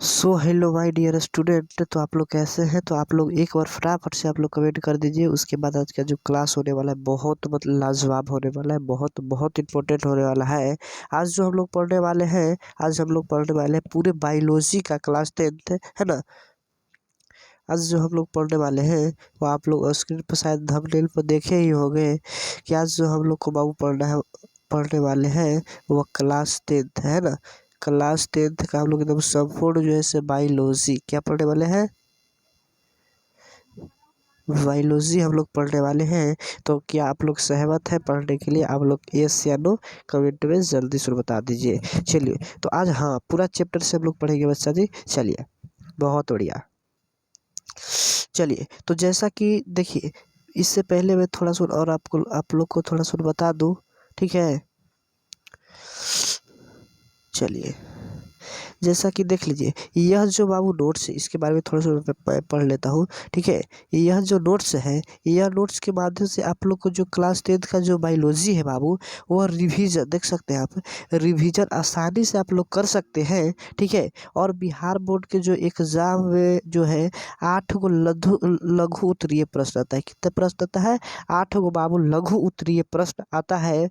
So hello my dear student. तो आप लोग कैसे हैं? तो आप लोग एक बार फटाफट से आप लोग कमेंट कर दीजिए। उसके बाद आज का जो क्लास होने वाला है बहुत लाजवाब होने वाला है, बहुत बहुत इंपॉर्टेंट होने वाला है। आज जो हम लोग पढ़ने वाले हैं, आज हम लोग पढ़ने वाले हैं पूरे बायोलॉजी का क्लास 10th है ना। आज जो हम लोग पढ़ने वाले हैं वो आप लोग स्क्रीन पर शायद थंबनेल पर देखे ही होंगे कि आज जो हम लोग को बाबू पढ़ने वाले हैं वो क्लास 10th है ना। क्लास 10th का हम लोग एकदम संपूर्ण जो है से बायोलॉजी क्या पढ़ने वाले हैं, बायोलॉजी हम लोग पढ़ने वाले हैं। तो क्या आप लोग सहमत हैं पढ़ने के लिए? आप लोग यस या नो कमेंट में जल्दी से बता दीजिए। चलिए तो आज हाँ पूरा चैप्टर से हम लोग पढ़ेंगे बच्चा जी। चलिए बहुत बढ़िया। चलिए तो जैसा कि देखिए, इससे पहले मैं थोड़ा सा और आप लोग को थोड़ा सा बता दूं, ठीक है। चलिए जैसा कि देख लीजिए, यह जो बाबू नोट्स है इसके बारे में थोड़ा सा मैं पढ़ लेता हूँ, ठीक है। यह जो नोट्स है, यह नोट्स के माध्यम से आप लोग को जो क्लास 10th का जो बायोलॉजी है बाबू, वह रिवीजन देख सकते हैं आप, रिवीजन आसानी से आप लोग कर सकते हैं, ठीक है। और बिहार बोर्ड के जो एग्जाम में जो है 8 गो लघु लघु उत्तरीय प्रश्न आता है। कितने प्रश्न आता है? 8 गो बाबू लघु उत्तरीय प्रश्न आता है,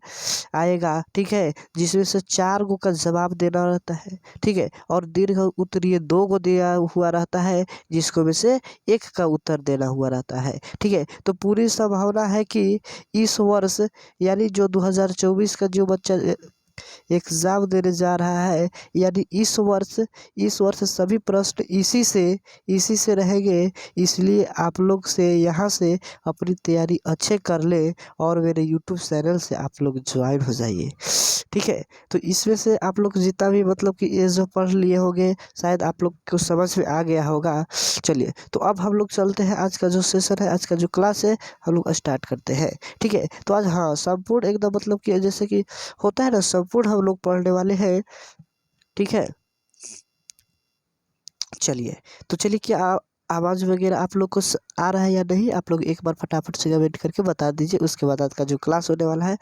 आएगा, ठीक है। जिसमें से 4 गो का जवाब देना रहता है, ठीक है। और दीर्घ उत्तरीय 2 को दिया हुआ रहता है, जिसको में से 1 का उत्तर देना हुआ रहता है, ठीक है। तो पूरी संभावना है कि इस वर्ष यानी जो 2024 का जो बच्चा एग्जाम देने जा रहा है, यानी इस वर्ष सभी प्रश्न इसी से रहेंगे। इसलिए आप लोग से यहाँ से अपनी तैयारी अच्छे कर ले और मेरे यूट्यूब चैनल से आप लोग ज्वाइन हो जाइए, ठीक है। तो इसमें से आप लोग जितना भी मतलब कि ये जो पढ़ लिए होंगे शायद आप लोग को समझ में आ गया होगा। चलिए तो अब हम लोग चलते हैं, आज का जो सेशन है, आज का जो क्लास है हम लोग स्टार्ट करते हैं, ठीक है। तो आज हाँ संपूर्ण एकदम मतलब कि जैसे कि होता है ना, संपूर्ण हम लोग पढ़ने वाले हैं, ठीक है। चलिए तो चलिए क्या आवाज़ वगैरह आप लोग को आ रहा है या नहीं? आप लोग एक बार फटाफट से कमेंट करके बता दीजिए। उसके बाद आज का जो क्लास होने वाला है,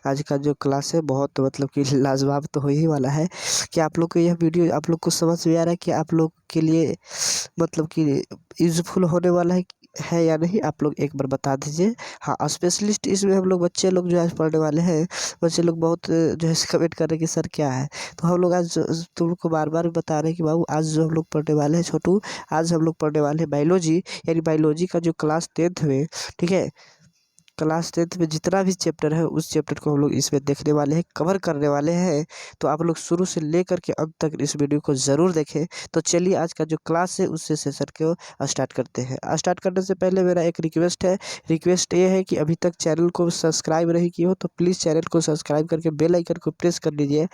आज का जो क्लास है बहुत मतलब कि लाजवाब तो हो ही वाला है। क्या आप लोग को यह वीडियो आप लोग को समझ में आ रहा है कि आप लोग के लिए मतलब कि यूज़फुल होने वाला है या नहीं? आप लोग एक बार बता दीजिए। हाँ स्पेशलिस्ट इसमें हम लोग बच्चे लोग जो आज पढ़ने वाले हैं, बच्चे लोग बहुत जो है कमेंट कर रहे हैं कि सर क्या है। तो हम लोग आज तुमको बार बार बता रहे हैं कि बाबू आज जो हम लोग पढ़ने वाले हैं छोटू, आज हम लोग पढ़ने वाले हैं बायोलॉजी, यानी बायोलॉजी का जो क्लास 10th में, ठीक है। क्लास 10th में जितना भी चैप्टर है उस चैप्टर को हम लोग इसमें देखने वाले हैं, कवर करने वाले हैं। तो आप लोग शुरू से लेकर के अंत तक इस वीडियो को ज़रूर देखें। तो चलिए आज का जो क्लास है उससे सेशन को स्टार्ट करते हैं। स्टार्ट करने से पहले मेरा एक रिक्वेस्ट है, रिक्वेस्ट ये है कि अभी तक चैनल को सब्सक्राइब नहीं किया हो तो प्लीज़ चैनल को सब्सक्राइब करके बेल आइकन को प्रेस कर लीजिए,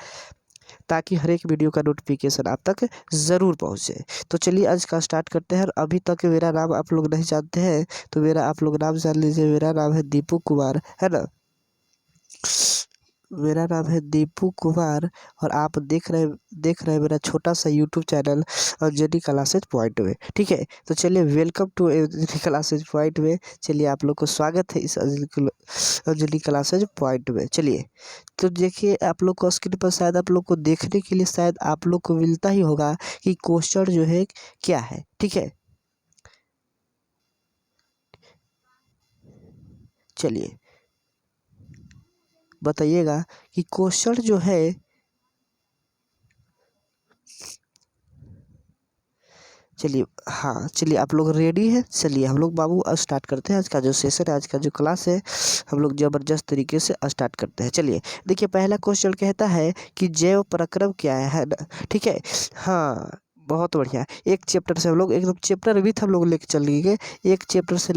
ताकि हर एक वीडियो का नोटिफिकेशन आप तक ज़रूर पहुँचे। तो चलिए आज का स्टार्ट करते हैं। और अभी तक मेरा नाम आप लोग नहीं जानते हैं तो मेरा आप लोग नाम जान लीजिए। मेरा नाम है दीपू कुमार, है ना। मेरा नाम है दीपू कुमार और आप देख रहे हैं मेरा छोटा सा YouTube channel Anjani classes point में, ठीक है। तो चलिए welcome to Anjani classes point में। चलिए आप लोग को स्वागत है इस अंजनी क्लासेज पॉइंट में। चलिए तो देखिए आप लोग को स्क्रीन पर शायद आप लोग को देखने के लिए शायद आप लोग को मिलता ही होगा कि क्वेश्चन जो है क्या है, ठीक है। चलिए बताइएगा कि क्वेश्चन जो है, चलिए हाँ चलिए आप लोग रेडी है। चलिए हम लोग बाबू स्टार्ट करते हैं। आज का जो सेशन है, आज का जो क्लास है हम लोग ज़बरदस्त तरीके से स्टार्ट करते हैं। चलिए देखिए पहला क्वेश्चन कहता है कि जैव प्रक्रम क्या है ना, ठीक है। हाँ बहुत बढ़िया। एक चैप्टर से हम लोग एकदम चैप्टर विथ हम लोग लेके चलेंगे। एक चैप्टर से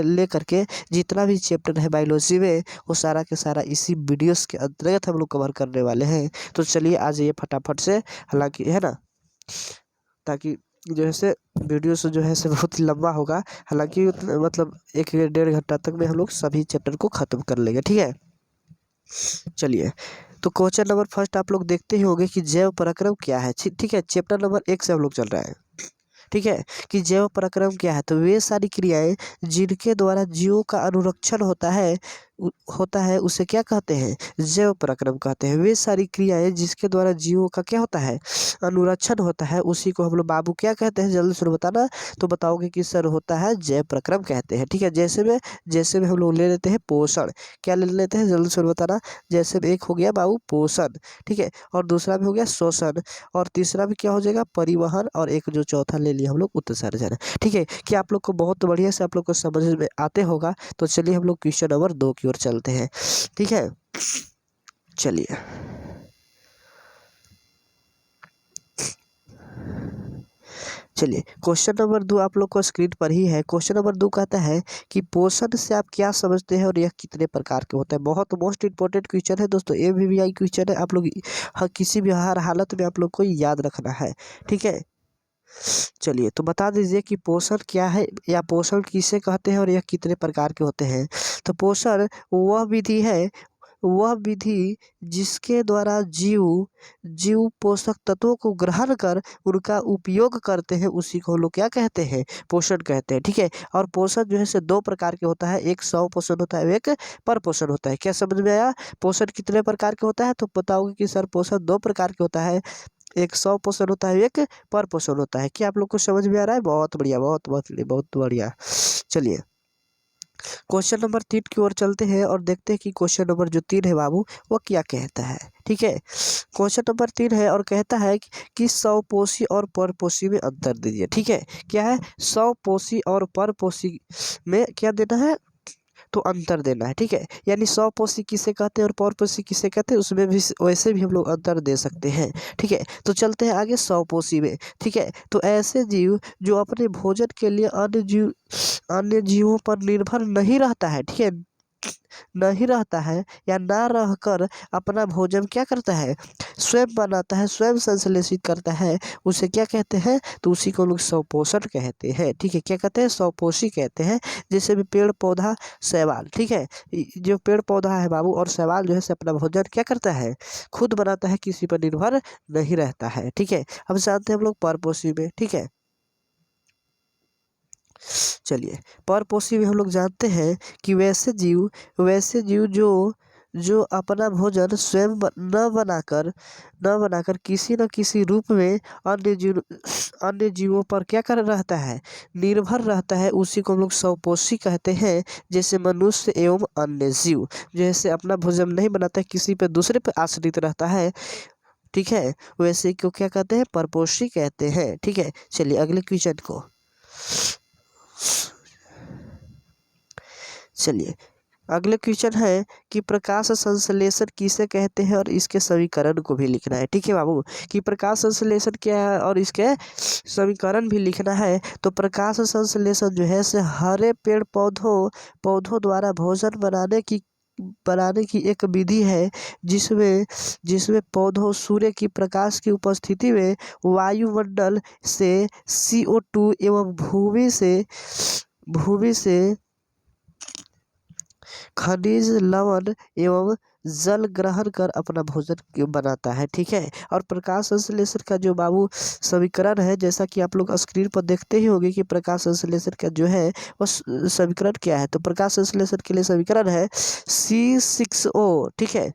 ले करके जितना भी चैप्टर है बायोलॉजी में वो सारा के सारा इसी वीडियोस के अंतर्गत हम लोग कवर करने वाले हैं। तो चलिए आज ये फटाफट से, हालांकि है ना, ताकि जो है से वीडियो से जो है से बहुत ही लंबा होगा। हालांकि मतलब 1 डेढ़ घंटा तक में हम लोग सभी चैप्टर को ख़त्म कर लेंगे, ठीक है। चलिए तो क्वेश्चन नंबर फर्स्ट आप लोग देखते ही होंगे कि जैव पराक्रम क्या है, ठीक है। चैप्टर नंबर 1 से हम लोग चल रहे हैं, ठीक है। कि जैव पराक्रम क्या है, तो वे सारी क्रियाएं जिनके द्वारा जीवों का अनुरक्षण होता है, होता है उसे क्या कहते हैं, जैव पराक्रम कहते हैं। वे सारी क्रियाएं जिसके द्वारा जीवों का क्या होता है, अनुरक्षण होता है, उसी को हम लोग बाबू क्या कहते हैं, जल्दी से बताना। तो बताओगे कि सर होता है जैव पराक्रम कहते हैं। ठीक है, जैसे में हम लोग ले लेते हैं पोषण, क्या ले लेते हैं, जल्दी से बताना। जैसे में एक हो गया बाबू पोषण, ठीक है, और दूसरा भी हो गया शोषण, और तीसरा भी क्या हो जाएगा, परिवहन, और एक जो चौथा ले लिया हम लोग उत्सर्जन। ठीक है, कि आप लोग को बहुत बढ़िया से आप लोग को समझ में आते होगा। तो चलिए हम लोग क्वेश्चन नंबर 2 की ओर चलते हैं। ठीक है, चलिए क्वेश्चन नंबर 2 आप लोग को स्क्रीन पर ही है। क्वेश्चन नंबर 2 कहता है कि पोषण से आप क्या समझते हैं और यह कितने प्रकार के होते हैं। बहुत मोस्ट इंपॉर्टेंट क्वेश्चन है दोस्तों, AVVI क्वेश्चन है। आप लोग किसी भी हर हालत में आप लोग को याद रखना है। ठीक है, चलिए तो बता दीजिए कि पोषण क्या है या पोषण किसे कहते हैं और यह कितने प्रकार के होते हैं। तो पोषण वह विधि जिसके द्वारा जीव पोषक तत्वों को ग्रहण कर उनका उपयोग करते हैं, उसी को हम लोग क्या कहते हैं, पोषण कहते हैं। ठीक है, और पोषण जो है से 2 प्रकार के होता है, एक स्व पोषण होता है, एक पर पोषण होता है। क्या समझ में आया, पोषण कितने प्रकार के होता है। तो बताओगे कि सर पोषण 2 प्रकार के होता है, एक स्व पोषण होता है, एक पर पोषण होता है। क्या आप लोग को समझ में आ रहा है, बहुत बढ़िया, बहुत बहुत बहुत बढ़िया। चलिए क्वेश्चन नंबर 3 की ओर चलते हैं और देखते हैं कि क्वेश्चन नंबर जो 3 है बाबू वो क्या कहता है। ठीक है, क्वेश्चन नंबर 3 है और कहता है कि स्वपोषी और परपोषी में अंतर दीजिए। ठीक है, क्या है, स्वपोषी और परपोषी में क्या देना है, तो अंतर देना है। ठीक है, यानी स्वपोषी किसे कहते हैं और परपोषी किसे कहते हैं, उसमें भी वैसे भी हम लोग अंतर दे सकते हैं। ठीक है, तो चलते हैं आगे स्वपोषी में। ठीक है, तो ऐसे जीव जो अपने भोजन के लिए अन्य जीवों पर निर्भर नहीं रहता है। ठीक है, नहीं रहता है या ना रहकर अपना भोजन क्या करता है, स्वयं बनाता है, स्वयं संश्लेषित करता है, उसे क्या कहते हैं, तो उसी को लोग स्वपोषण कहते हैं। ठीक है, क्या कहते हैं, स्वपोषी कहते हैं। जैसे भी पेड़ पौधा शैवाल, ठीक है, जो पेड़ पौधा है बाबू और शैवाल जो है से अपना भोजन क्या करता है, खुद बनाता है, किसी पर निर्भर नहीं रहता है। ठीक है, अब जानते हैं हम लोग परपोषी में। ठीक है, चलिए परपोषी में हम लोग जानते हैं कि वैसे जीव जो अपना भोजन स्वयं न बनाकर किसी न किसी रूप में अन्य जीवों पर क्या कर रहता है, निर्भर रहता है, उसी को हम लोग स्वपोषी कहते हैं। जैसे मनुष्य एवं अन्य जीव जैसे अपना भोजन नहीं बनाता है, किसी पे दूसरे पे आश्रित रहता है। ठीक है, वैसे को क्या कहते हैं, परपोषी कहते हैं। ठीक है, चलिए अगले क्वेश्चन को चलिए अगले क्वेश्चन है कि प्रकाश संश्लेषण किसे कहते हैं और इसके समीकरण को भी लिखना है। ठीक है बाबू, कि प्रकाश संश्लेषण क्या है और इसके समीकरण भी लिखना है। तो प्रकाश संश्लेषण जो है से हरे पेड़ पौधों द्वारा भोजन बनाने की एक विधि है, जिसमें पौधों सूर्य की प्रकाश की उपस्थिति में वायुमंडल से CO2 एवं भूमि से खनिज लवण एवं जल ग्रहण कर अपना भोजन बनाता है। ठीक है, और प्रकाश संश्लेषण का जो बाबू समीकरण है, जैसा कि आप लोग स्क्रीन पर देखते ही होंगे कि प्रकाश संश्लेषण का जो है वो समीकरण क्या है। तो प्रकाश संश्लेषण के लिए समीकरण है C6O, ठीक है,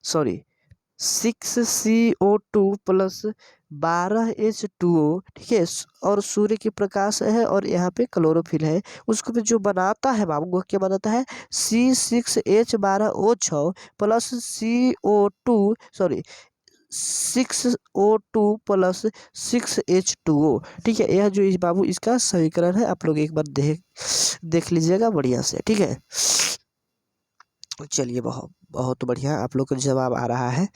सॉरी 6CO2 प्लस 12H2O। ठीक है, और सूर्य की प्रकाश है और यहाँ पे क्लोरोफिल है, उसको भी जो बनाता है बाबू वो क्या बनाता है, C6H12O6 plus CO2 plus 6H2O। ठीक है, यह जो इस बाबू इसका समीकरण है, आप लोग एक बार देख लीजिएगा बढ़िया से। ठीक है, चलिए बहुत बहुत बढ़िया, आप लोग को जवाब आ रहा है।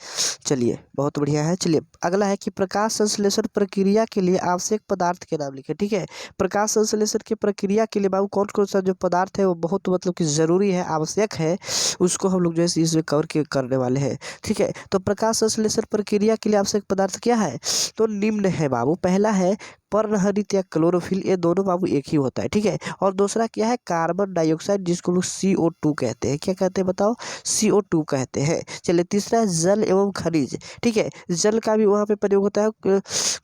चलिए बहुत बढ़िया है। चलिए अगला है कि प्रकाश संश्लेषण प्रक्रिया के लिए आवश्यक पदार्थ के नाम लिखे। ठीक है, प्रकाश संश्लेषण की प्रक्रिया के लिए बाबू कौन कौन सा जो पदार्थ है वो बहुत मतलब कि ज़रूरी है, आवश्यक है, उसको हम लोग जो है इसमें करने वाले हैं। ठीक है, तो प्रकाश संश्लेषण प्रक्रिया के लिए आवश्यक पदार्थ क्या है, तो निम्न है बाबू। पहला है पर्णहरित या क्लोरोफिल, ये दोनों बाबू एक ही होता है। ठीक है, और दूसरा क्या है, कार्बन डाइऑक्साइड, जिसको लोग CO2 कहते हैं। क्या कहते हैं बताओ, CO2 कहते हैं। चलिए तीसरा है जल एवं खनिज। ठीक है, जल का भी वहाँ पे प्रयोग होता है,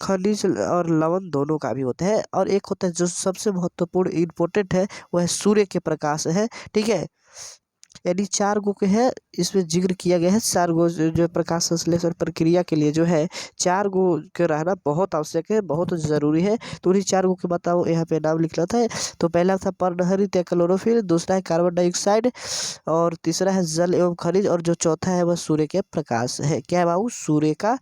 खनिज और लवण दोनों का भी होता है। और एक होता है जो सबसे महत्वपूर्ण इम्पोर्टेंट है, वह सूर्य के प्रकाश है। ठीक है, यानी 4 गो के है, इसमें जिक्र किया गया है 4 गो जो प्रकाश संश्लेषण प्रक्रिया के लिए जो है 4 गो के रहना बहुत आवश्यक है, बहुत ज़रूरी है। तो उन्हीं 4 गो के बताओ यहाँ पे नाम लिखना था। तो पहला था पर्णहरित या क्लोरोफिल, दूसरा है कार्बन डाइऑक्साइड, और तीसरा है जल एवं खनिज, और जो चौथा है वह सूर्य के प्रकाश है। क्या है बाबू? सूर्य का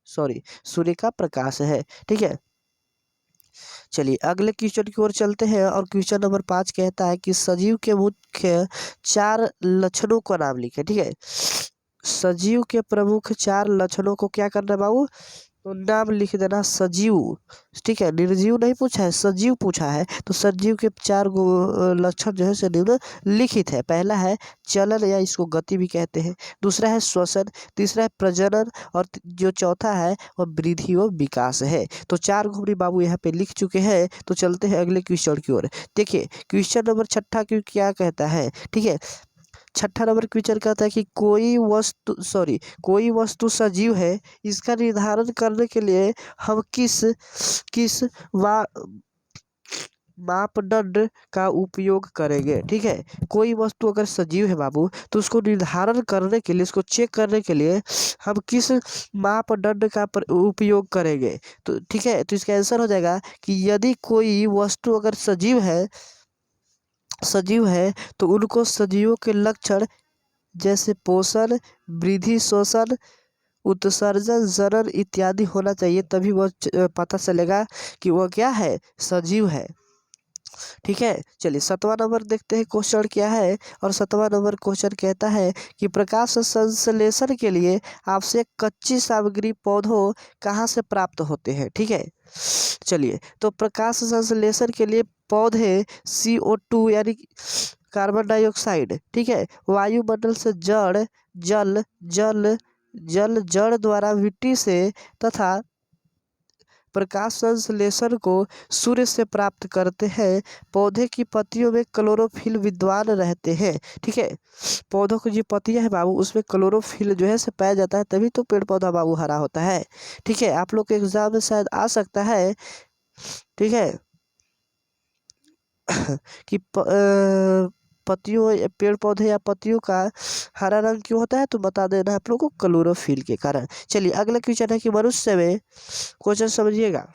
सॉरी, सूर्य का प्रकाश है। ठीक है, चलिए अगले क्वेश्चन की ओर चलते हैं, और क्वेश्चन नंबर 5 कहता है कि सजीव के मुख्य 4 लक्षणों का नाम लिखे। ठीक है, सजीव के प्रमुख 4 लक्षणों को क्या करना है बाबू? तो नाम लिख देना सजीव। ठीक है, निर्जीव नहीं पूछा है, सजीव पूछा है। तो सजीव के 4 गो लक्षण जो है से निम्नलिखित है। पहला है चलन, या इसको गति भी कहते हैं। दूसरा है श्वसन, तीसरा है प्रजनन, और जो चौथा है वह वृद्धि व विकास है। तो 4 गो हमने बाबू यहाँ पे लिख चुके हैं। तो चलते हैं अगले क्वेश्चन की ओर। देखिए क्वेश्चन नंबर 6 की क्या कहता है। ठीक है, 6 नंबर क्वेश्चन कहता है कि कोई वस्तु सजीव है, इसका निर्धारण करने के लिए हम किस किस मा मापदंड का उपयोग करेंगे। ठीक है, कोई वस्तु अगर सजीव है बाबू, तो उसको निर्धारण करने के लिए, उसको चेक करने के लिए हम किस मापदंड का उपयोग करेंगे। तो ठीक है, तो इसका आंसर हो जाएगा कि यदि कोई वस्तु अगर सजीव है तो उनको सजीवों के लक्षण जैसे पोषण, वृद्धि, श्वसन, उत्सर्जन, जनन इत्यादि होना चाहिए, तभी वह पता चलेगा कि वह क्या है, सजीव है। ठीक है, चलिए 7वां नंबर देखते हैं क्वेश्चन क्या है। और 7वां नंबर क्वेश्चन कहता है कि प्रकाश संश्लेषण के लिए आवश्यक कच्ची सामग्री पौधों कहाँ से प्राप्त होते हैं। ठीक है, चलिए तो प्रकाश संश्लेषण के लिए पौधे CO2 यानी कार्बन डाइऑक्साइड, ठीक है, वायुमंडल से जड़ द्वारा मिट्टी से तथा प्रकाश संश्लेषण को सूर्य से प्राप्त करते हैं। पौधे की पत्तियों में क्लोरोफिल विद्वान रहते हैं। ठीक है, पौधों की जो पत्तियां है बाबू, उसमें क्लोरोफिल जो है से पाया जाता है, तभी तो पेड़ पौधा बाबू हरा होता है। ठीक है, आप लोग के एग्जाम में शायद आ सकता है। ठीक है कि पत्तियों, पेड़ पौधे या पत्तियों का हरा रंग क्यों होता है, तो बता देना आप लोगों को क्लोरोफिल के कारण। चलिए अगला क्वेश्चन है कि मनुष्य में, क्वेश्चन समझिएगा,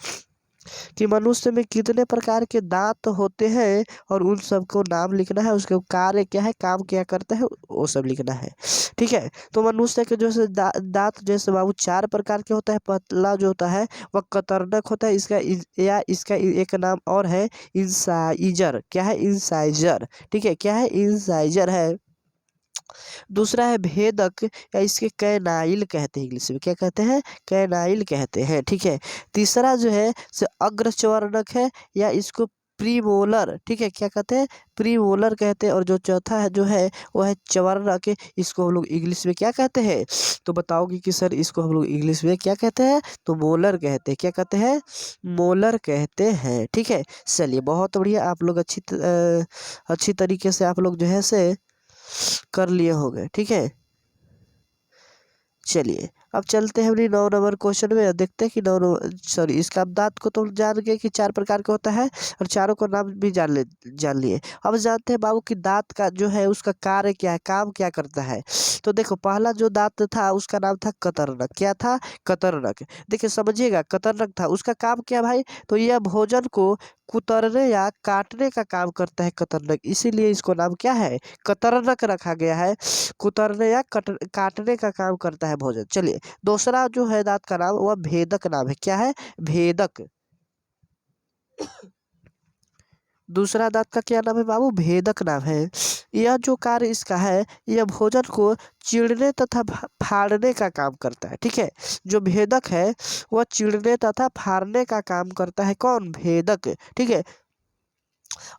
कि मनुष्य में कितने प्रकार के दांत होते हैं, और उन सबको नाम लिखना है, उसके कार्य क्या है, काम क्या करता है, वो सब लिखना है। ठीक है, तो मनुष्य के जो से दांत जैसे बाबू 4 प्रकार के होता है। पतला जो होता है वह कतरनक होता है, इसका एक नाम और है इंसाइजर। क्या है? इंसाइजर। ठीक है, क्या है? इंसाइजर है। दूसरा है भेदक, या इसके कैनाइल कहते हैं, इंग्लिश में क्या कहते हैं, कैनाइल कहते हैं। ठीक है, तीसरा जो है से अग्रच्वर्णक है, या इसको प्रीमोलर, ठीक है, क्या कहते हैं, प्रीमोलर कहते हैं। और जो चौथा है जो है वो है च्वर्णक, इसको हम लोग इंग्लिश में क्या कहते हैं, तो बताओगे कि सर इसको हम लोग इंग्लिश में क्या कहते हैं, तो मोलर कहते हैं। क्या कहते हैं? मोलर कहते हैं। ठीक है, चलिए बहुत बढ़िया, आप लोग अच्छी तरीके से आप लोग जो है से कर लिए होंगे। ठीक है, चलिए अब चलते हैं अपनी 9 नंबर क्वेश्चन में, और देखते हैं कि 9 इसका दांत को तो जान गए कि 4 प्रकार का होता है, और चारों का नाम भी जान लिए। अब जानते हैं बाबू कि दांत का जो है उसका कार्य क्या है, काम क्या करता है। तो देखो पहला जो दांत था उसका नाम था कतरनक। क्या था? कतरनक। देखिए समझिएगा, कतरनक था, उसका काम क्या भाई, तो यह भोजन को कुतरने या काटने का काम करता है कतरनक, इसीलिए इसको नाम क्या है, कतरनक रखा गया है। कुतरने या काटने का काम करता है भोजन। चलिए दूसरा जो है दांत का नाम वह भेदक नाम है। क्या है? भेदक। दूसरा दांत का क्या नाम है बाबू? भेदक नाम है। यह जो कार्य इसका है, यह भोजन को चीरने तथा फाड़ने का काम करता है। ठीक है, जो भेदक है वह चीरने तथा फाड़ने का काम करता है। कौन? भेदक। ठीक है,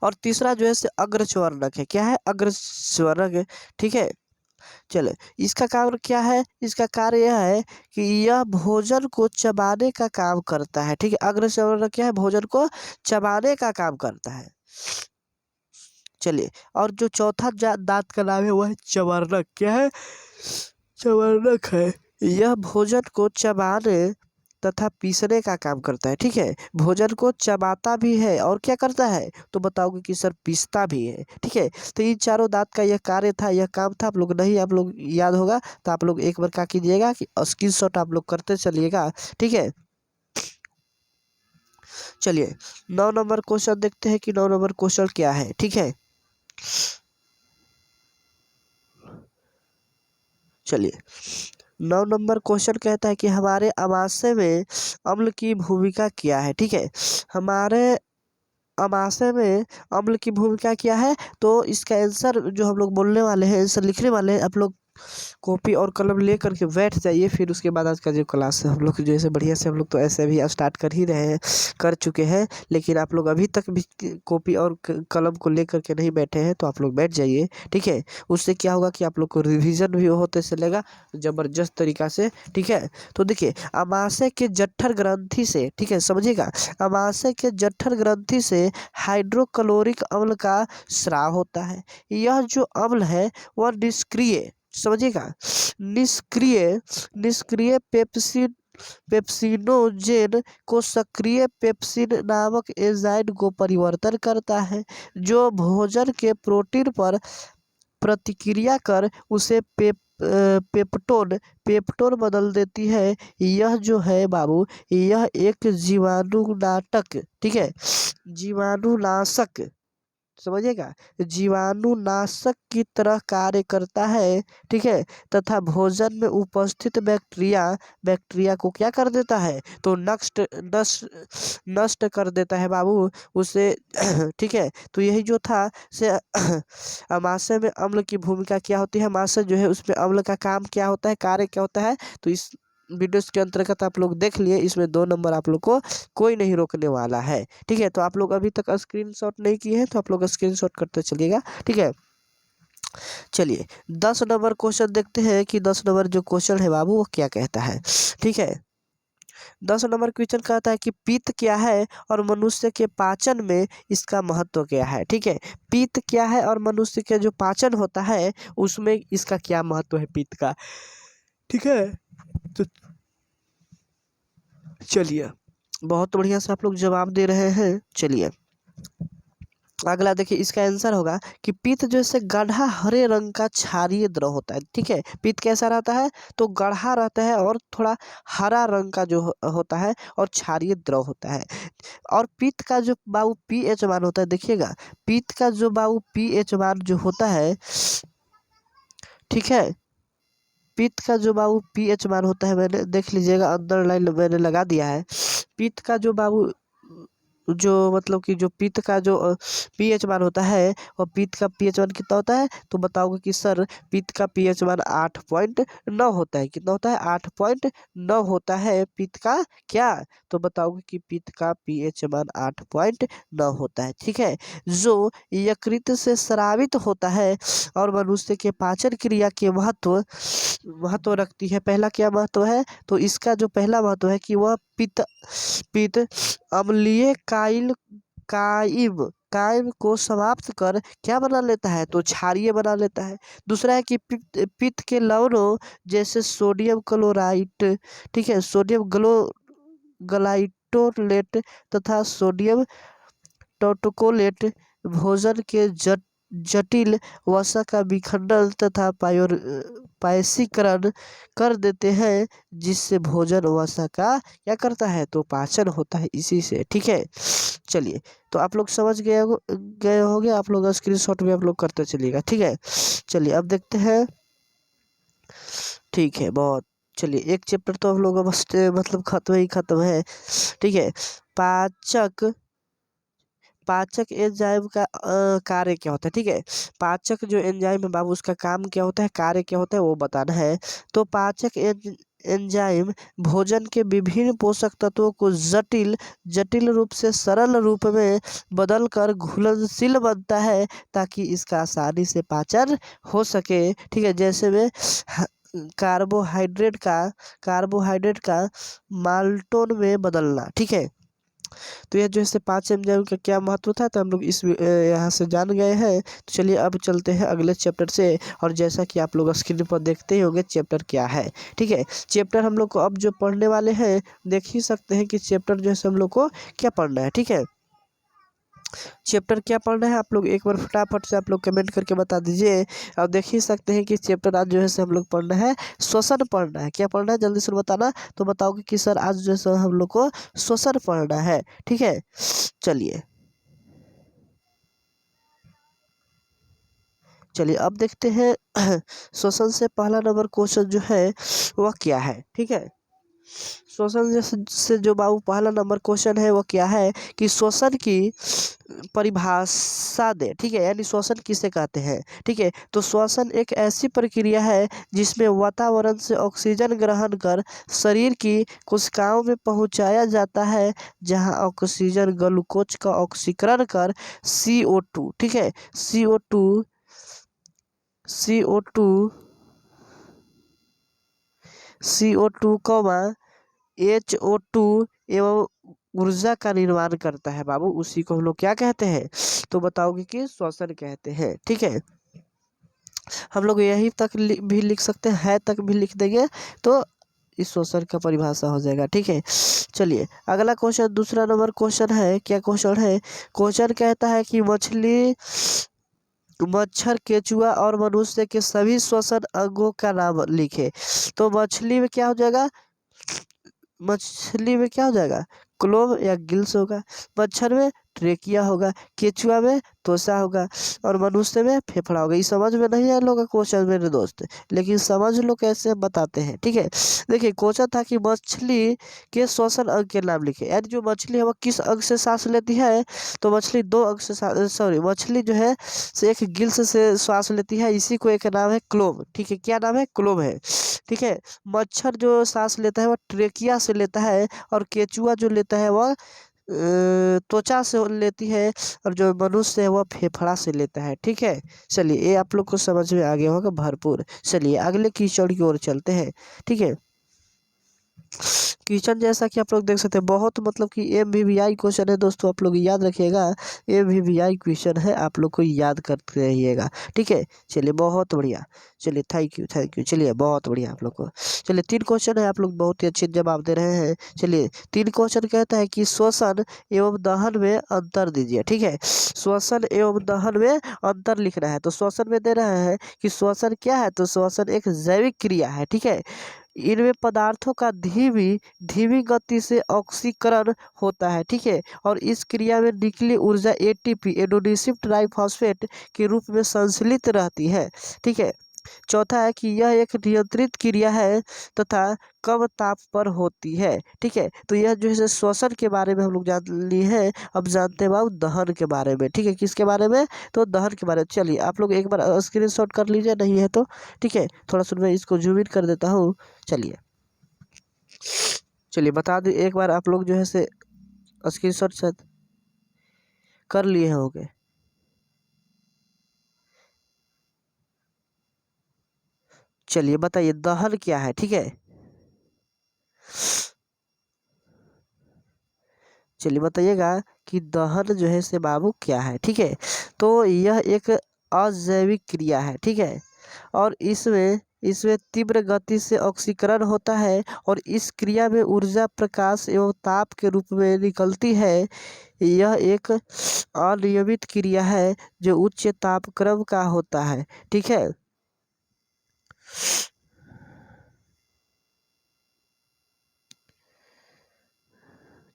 और तीसरा जो है से अग्रच्वर्णक है। क्या है? अग्रच्वर्णक है। ठीक है, चले इसका कार्य क्या है, इसका कार्य यह है कि यह भोजन को चबाने का काम करता है। ठीक है, अग्रच्वर्णक क्या है, भोजन को चबाने का काम करता है। चलिए, और जो चौथा दांत का नाम है वह है चवर्णक। क्या है? चवर्णक है, यह भोजन को चबाने तथा पीसने का काम करता है। ठीक है, भोजन को चबाता भी है और क्या करता है तो बताओगे कि सर पीसता भी है। ठीक है, तो इन चारों दांत का यह कार्य था, यह काम था। आप लोग नहीं, आप लोग याद होगा तो आप लोग एक बार क्या कीजिएगा कि स्क्रीनशॉट आप लोग करते चलिएगा। ठीक है, चलिए 9 नंबर क्वेश्चन देखते हैं कि 9 नंबर क्वेश्चन क्या है। ठीक है, चलिए 9 नंबर क्वेश्चन कहता है कि हमारे आमाशय में अम्ल की भूमिका क्या है। ठीक है, हमारे अमाशय में अम्ल की भूमिका क्या है, तो इसका आंसर जो हम लोग बोलने वाले हैं, आंसर लिखने वाले हैं, आप लोग कॉपी और कलम ले करके बैठ जाइए। फिर उसके बाद आज का जो क्लास है हम लोग जो ऐसे बढ़िया से हम लोग तो ऐसे भी स्टार्ट कर ही रहे हैं, कर चुके हैं, लेकिन आप लोग अभी तक भी कॉपी और कलम को ले करके नहीं बैठे हैं, तो आप लोग बैठ जाइए। ठीक है, उससे क्या होगा कि आप लोग को रिवीजन भी होते चलेगा ज़बरदस्त तरीका से। ठीक है, तो देखिए अमाशय के जठर ग्रंथि से, ठीक है समझिएगा, अमाशय के जठर ग्रंथि से हाइड्रोक्लोरिक अम्ल का स्राव होता है। यह जो अम्ल है वह निष्क्रिय, समझिएगा, निष्क्रिय निष्क्रिय पेप्सिनोजेन को सक्रिय पेप्सिन नामक एंजाइम को परिवर्तन करता है, जो भोजन के प्रोटीन पर प्रतिक्रिया कर उसे पेप्टोन पेप्टोन बदल देती है। यह जो है बाबू, यह एक जीवाणुनाशक, ठीक है, जीवाणुनाशक, समझिएगा, जीवाणुनाशक की तरह कार्य करता है। ठीक है, तथा भोजन में उपस्थित बैक्टीरिया को क्या कर देता है तो नष्ट नष्ट नष्ट कर देता है बाबू उसे। ठीक है, तो यही जो था से अमाशय में अम्ल की भूमिका क्या होती है, अमाशय जो है उसमें अम्ल का काम क्या होता है, कार्य क्या होता है, तो इस वीडियोस के अंतर्गत आप लोग देख लिए। इसमें 2 नंबर आप लोग को कोई नहीं रोकने वाला है। ठीक है, तो आप लोग अभी तक स्क्रीनशॉट नहीं किए हैं तो आप लोग स्क्रीनशॉट करते चलिएगा। ठीक है, चलिए 10 नंबर क्वेश्चन देखते हैं कि 10 नंबर जो क्वेश्चन है बाबू वो क्या कहता है। ठीक है, 10 नंबर क्वेश्चन कहता है कि पित्त क्या है और मनुष्य के पाचन में इसका महत्व क्या है। ठीक है, पित्त क्या है और मनुष्य के जो पाचन होता है उसमें इसका क्या महत्व है पित्त का। ठीक है, तो चलिए बहुत बढ़िया से आप लोग जवाब दे रहे हैं। चलिए अगला देखिए, इसका आंसर होगा कि पित्त जैसे गाढ़ा हरे रंग का क्षारीय द्रव होता है। ठीक है, पित्त कैसा रहता है तो गाढ़ा रहता है और थोड़ा हरा रंग का जो होता है और क्षारीय द्रव होता है। और पित्त का जो बाबू पीएच मान होता है, देखिएगा पित्त का जो बाबू पीएच मान जो होता है, ठीक है, पित्त का जो बाबू पीएच मान होता है, मैंने देख लीजिएगा अंदर लाइन मैंने लगा दिया है। पित्त का जो बाबू जो मतलब कि जो पित्त का जो पीएच मान होता है, और पित्त का पीएच मान कितना होता है तो बताओगे कि सर पित्त का पीएच मान 8.9 होता है। कितना होता है 8.9 होता है पित्त का क्या, तो बताओगे कि पित्त का पीएच मान 8.9 होता है। ठीक है, जो यकृत से स्रावित होता है और मनुष्य के पाचन क्रिया के महत्व रखती है। पहला क्या महत्व है तो इसका जो पहला महत्व है कि वह पित्त पित्त अम्लीय काइम काइम को समाप्त कर क्या बना लेता है तो क्षारीय बना लेता है। दूसरा है कि पित्त के लवणों जैसे सोडियम क्लोराइड, ठीक है, सोडियम ग्लाइटोलेट तथा सोडियम टोटोकोलेट भोजन के जटिल वसा का विखंडन तथा पायसीकरण कर देते हैं, जिससे भोजन वसा का क्या करता है तो पाचन होता है इसी से। ठीक है, चलिए तो आप लोग समझ गए होंगे, आप लोग स्क्रीनशॉट में आप लोग करते चलिएगा। ठीक है, चलिए अब देखते हैं। ठीक है, बहुत चलिए एक चैप्टर तो हम लोग बस मतलब खत्म है। ठीक है, पाचक पाचक एंजाइम का कार्य क्या होता है। ठीक है, पाचक जो एंजाइम है बाबू उसका काम क्या होता है, कार्य क्या होता है वो बताना है। तो पाचक एंजाइम भोजन के विभिन्न पोषक तत्वों को जटिल जटिल रूप से सरल रूप में बदलकर घुलनशील बनता है, ताकि इसका आसानी से पाचन हो सके। ठीक है, जैसे में कार्बोहाइड्रेट का माल्टोन में बदलना। ठीक है, तो यह जो है 5 एंजाइम का क्या महत्व था, तो हम लोग इस यहाँ से जान गए हैं। तो चलिए अब चलते हैं अगले चैप्टर से। और जैसा कि आप लोग स्क्रीन पर देखते ही होंगे चैप्टर क्या है, ठीक है। चैप्टर हम लोग को अब जो पढ़ने वाले हैं, देख ही सकते हैं कि चैप्टर जो है हम लोग को क्या पढ़ना है, ठीक है। चैप्टर क्या पढ़ना है आप लोग एक बार फटाफट से आप लोग कमेंट करके बता दीजिए। अब देख ही सकते हैं कि चैप्टर आज जो है हम लोग पढ़ना है श्वसन पढ़ना है। क्या पढ़ना है जल्दी से बताना। तो बताओगे कि सर आज जो है हम लोग को श्वसन पढ़ना है, ठीक है। चलिए चलिए अब देखते हैं श्वसन से पहला नंबर क्वेश्चन जो है वह क्या है, ठीक है। श्वसन से जो बाबू पहला नंबर क्वेश्चन है वो क्या है कि श्वसन की परिभाषा दे, ठीक है। यानी श्वसन किसे कहते हैं, ठीक है। तो श्वसन एक ऐसी प्रक्रिया है जिसमें वातावरण से ऑक्सीजन ग्रहण कर शरीर की कोशिकाओं में पहुंचाया जाता है, जहां ऑक्सीजन ग्लूकोज का ऑक्सीकरण कर CO2, ठीक है, CO2 CO2 CO2 HO2 एवं ऊर्जा का निर्माण करता है बाबू। उसी को हम लोग क्या कहते हैं, तो बताओगे कि श्वसन कहते हैं, ठीक है। हम लोग यही तक भी लिख सकते हैं, तक भी लिख देंगे तो इस श्वसन का परिभाषा हो जाएगा, ठीक है। चलिए अगला क्वेश्चन, दूसरा नंबर क्वेश्चन है। क्या क्वेश्चन है, क्वेश्चन कहता है कि मछली, मच्छर, केचुआ और मनुष्य के सभी श्वसन अंगों का नाम लिखे। तो मछली में क्या हो जाएगा, मछली में क्या हो जाएगा, क्लोव या गिल्स होगा। मच्छर में ट्रेकिया होगा, केचुआ में तोसा होगा और मनुष्य में फेफड़ा होगा। ये समझ में नहीं आया लोगों का क्वेश्चन मेरे दोस्त, लेकिन समझ लो कैसे हम बताते हैं, ठीक है। देखिए क्वेश्चन था कि मछली के श्वसन अंग के नाम लिखे। यानी जो मछली है वो किस अंग से सांस लेती है, तो मछली 2 अंग से सॉरी मछली जो है से एक गिल्स से श्वास लेती है, इसी को एक नाम है क्लोव, ठीक है। क्या नाम है, क्लोव है, ठीक है। मच्छर जो सांस लेता है वह ट्रेकिया से लेता है और केचुआ जो लेता है वह त्वचा से लेती है और जो मनुष्य है वह फेफड़ा से लेता है, ठीक है। चलिए ये आप लोग को समझ में आ गया होगा भरपूर। चलिए अगले कीचड़ की ओर चलते हैं, ठीक है। क्वेश्चन जैसा कि आप लोग देख सकते हैं बहुत मतलब कि MVVI क्वेश्चन है दोस्तों, आप लोग याद रखिएगा। MVVI क्वेश्चन है, आप लोग को याद करते रहिएगा, ठीक है। चलिए बहुत बढ़िया, चलिए थैंक यू। चलिए बहुत बढ़िया आप लोग को। चलिए 3 क्वेश्चन है, आप लोग बहुत ही अच्छे जवाब दे रहे हैं। चलिए 3 क्वेश्चन कहता है कि श्वसन एवं दहन में अंतर दीजिए, ठीक है। श्वसन एवं दहन में अंतर लिखना है। तो श्वसन में दे रहे हैं कि श्वसन क्या है, तो श्वसन एक जैविक क्रिया है, ठीक है। इनमें पदार्थों का धीमी धीमी गति से ऑक्सीकरण होता है, ठीक है। और इस क्रिया में निकली ऊर्जा ATP एडेनोसिन ट्राइफॉस्फेट के रूप में संश्लित रहती है, ठीक है। चौथा है कि यह एक नियंत्रित क्रिया है तथा कम ताप पर होती है, ठीक है। तो यह जो है श्वसन के बारे में हम लोग जान लिए हैं। अब जानते हैं बाबू दहन के बारे में, ठीक है। किसके बारे में, तो दहन के बारे में। चलिए आप लोग एक बार स्क्रीनशॉट कर लीजिए, नहीं है तो ठीक है। थोड़ा सा मैं इसको जूम इन कर देता हूँ। चलिए चलिए बता दें एक बार, आप लोग जो है से स्क्रीनशॉट शायद कर लिए होंगे। चलिए बताइए दहन क्या है, ठीक है। चलिए बताइएगा कि दहन जो है से बाबू क्या है, ठीक है। तो यह एक अजैविक क्रिया है, ठीक है। और इसमें इसमें तीव्र गति से ऑक्सीकरण होता है और इस क्रिया में ऊर्जा प्रकाश एवं ताप के रूप में निकलती है। यह एक अनियमित क्रिया है जो उच्च तापक्रम का होता है, ठीक है।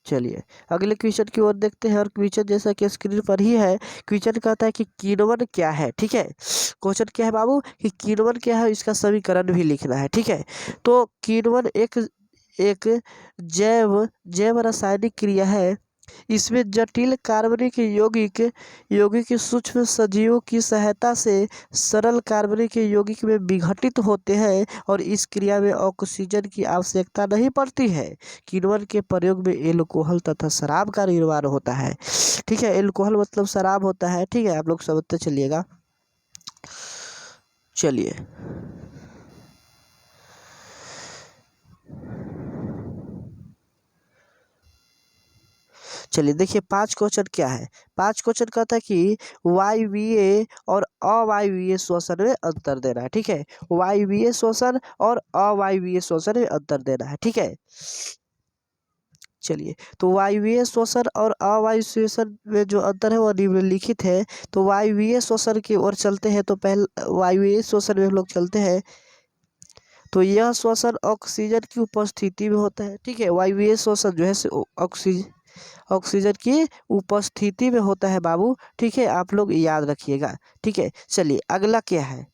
चलिए अगले क्वेश्चन की ओर देखते हैं। और क्वेश्चन जैसा कि स्क्रीन पर ही है, क्वेश्चन कहता है कि किण्वन क्या है, ठीक है। क्वेश्चन क्या है बाबू कि किण्वन क्या है, इसका समीकरण भी लिखना है, ठीक है। तो किण्वन एक एक जैव जैव रासायनिक क्रिया है। इसमें जटिल कार्बनिक यौगिक यौगिक सूक्ष्म सजीवों की सहायता से सरल कार्बनिक यौगिक में विघटित होते हैं और इस क्रिया में ऑक्सीजन की आवश्यकता नहीं पड़ती है। किण्वन के प्रयोग में एल्कोहल तथा शराब का निर्माण होता है, ठीक है। एल्कोहल मतलब शराब होता है, ठीक है। आप लोग समझते चलिएगा। चलिए चलिए देखिए 5 क्वेश्चन क्या है। 5 क्वेश्चन कहता है कि वायवीय और अवायवीय श्वसन में अंतर देना है। ठीक है, वायवीय श्वसन और अवायवीय श्वसन में अंतर देना है। ठीक है, चलिए तो वायवीय श्वसन और अवायवीय श्वसन में जो अंतर है वो निम्नलिखित है। तो वायवीय श्वसन की ओर चलते हैं, तो पहले वायवीय श्वसन में हम लोग चलते हैं। तो यह श्वसन ऑक्सीजन की उपस्थिति में होता है। ठीक है, वायवीय श्वसन जो है ऑक्सीजन की उपस्थिति में होता है बाबू। ठीक है, आप लोग याद रखिएगा। ठीक है, चलिए अगला क्या है।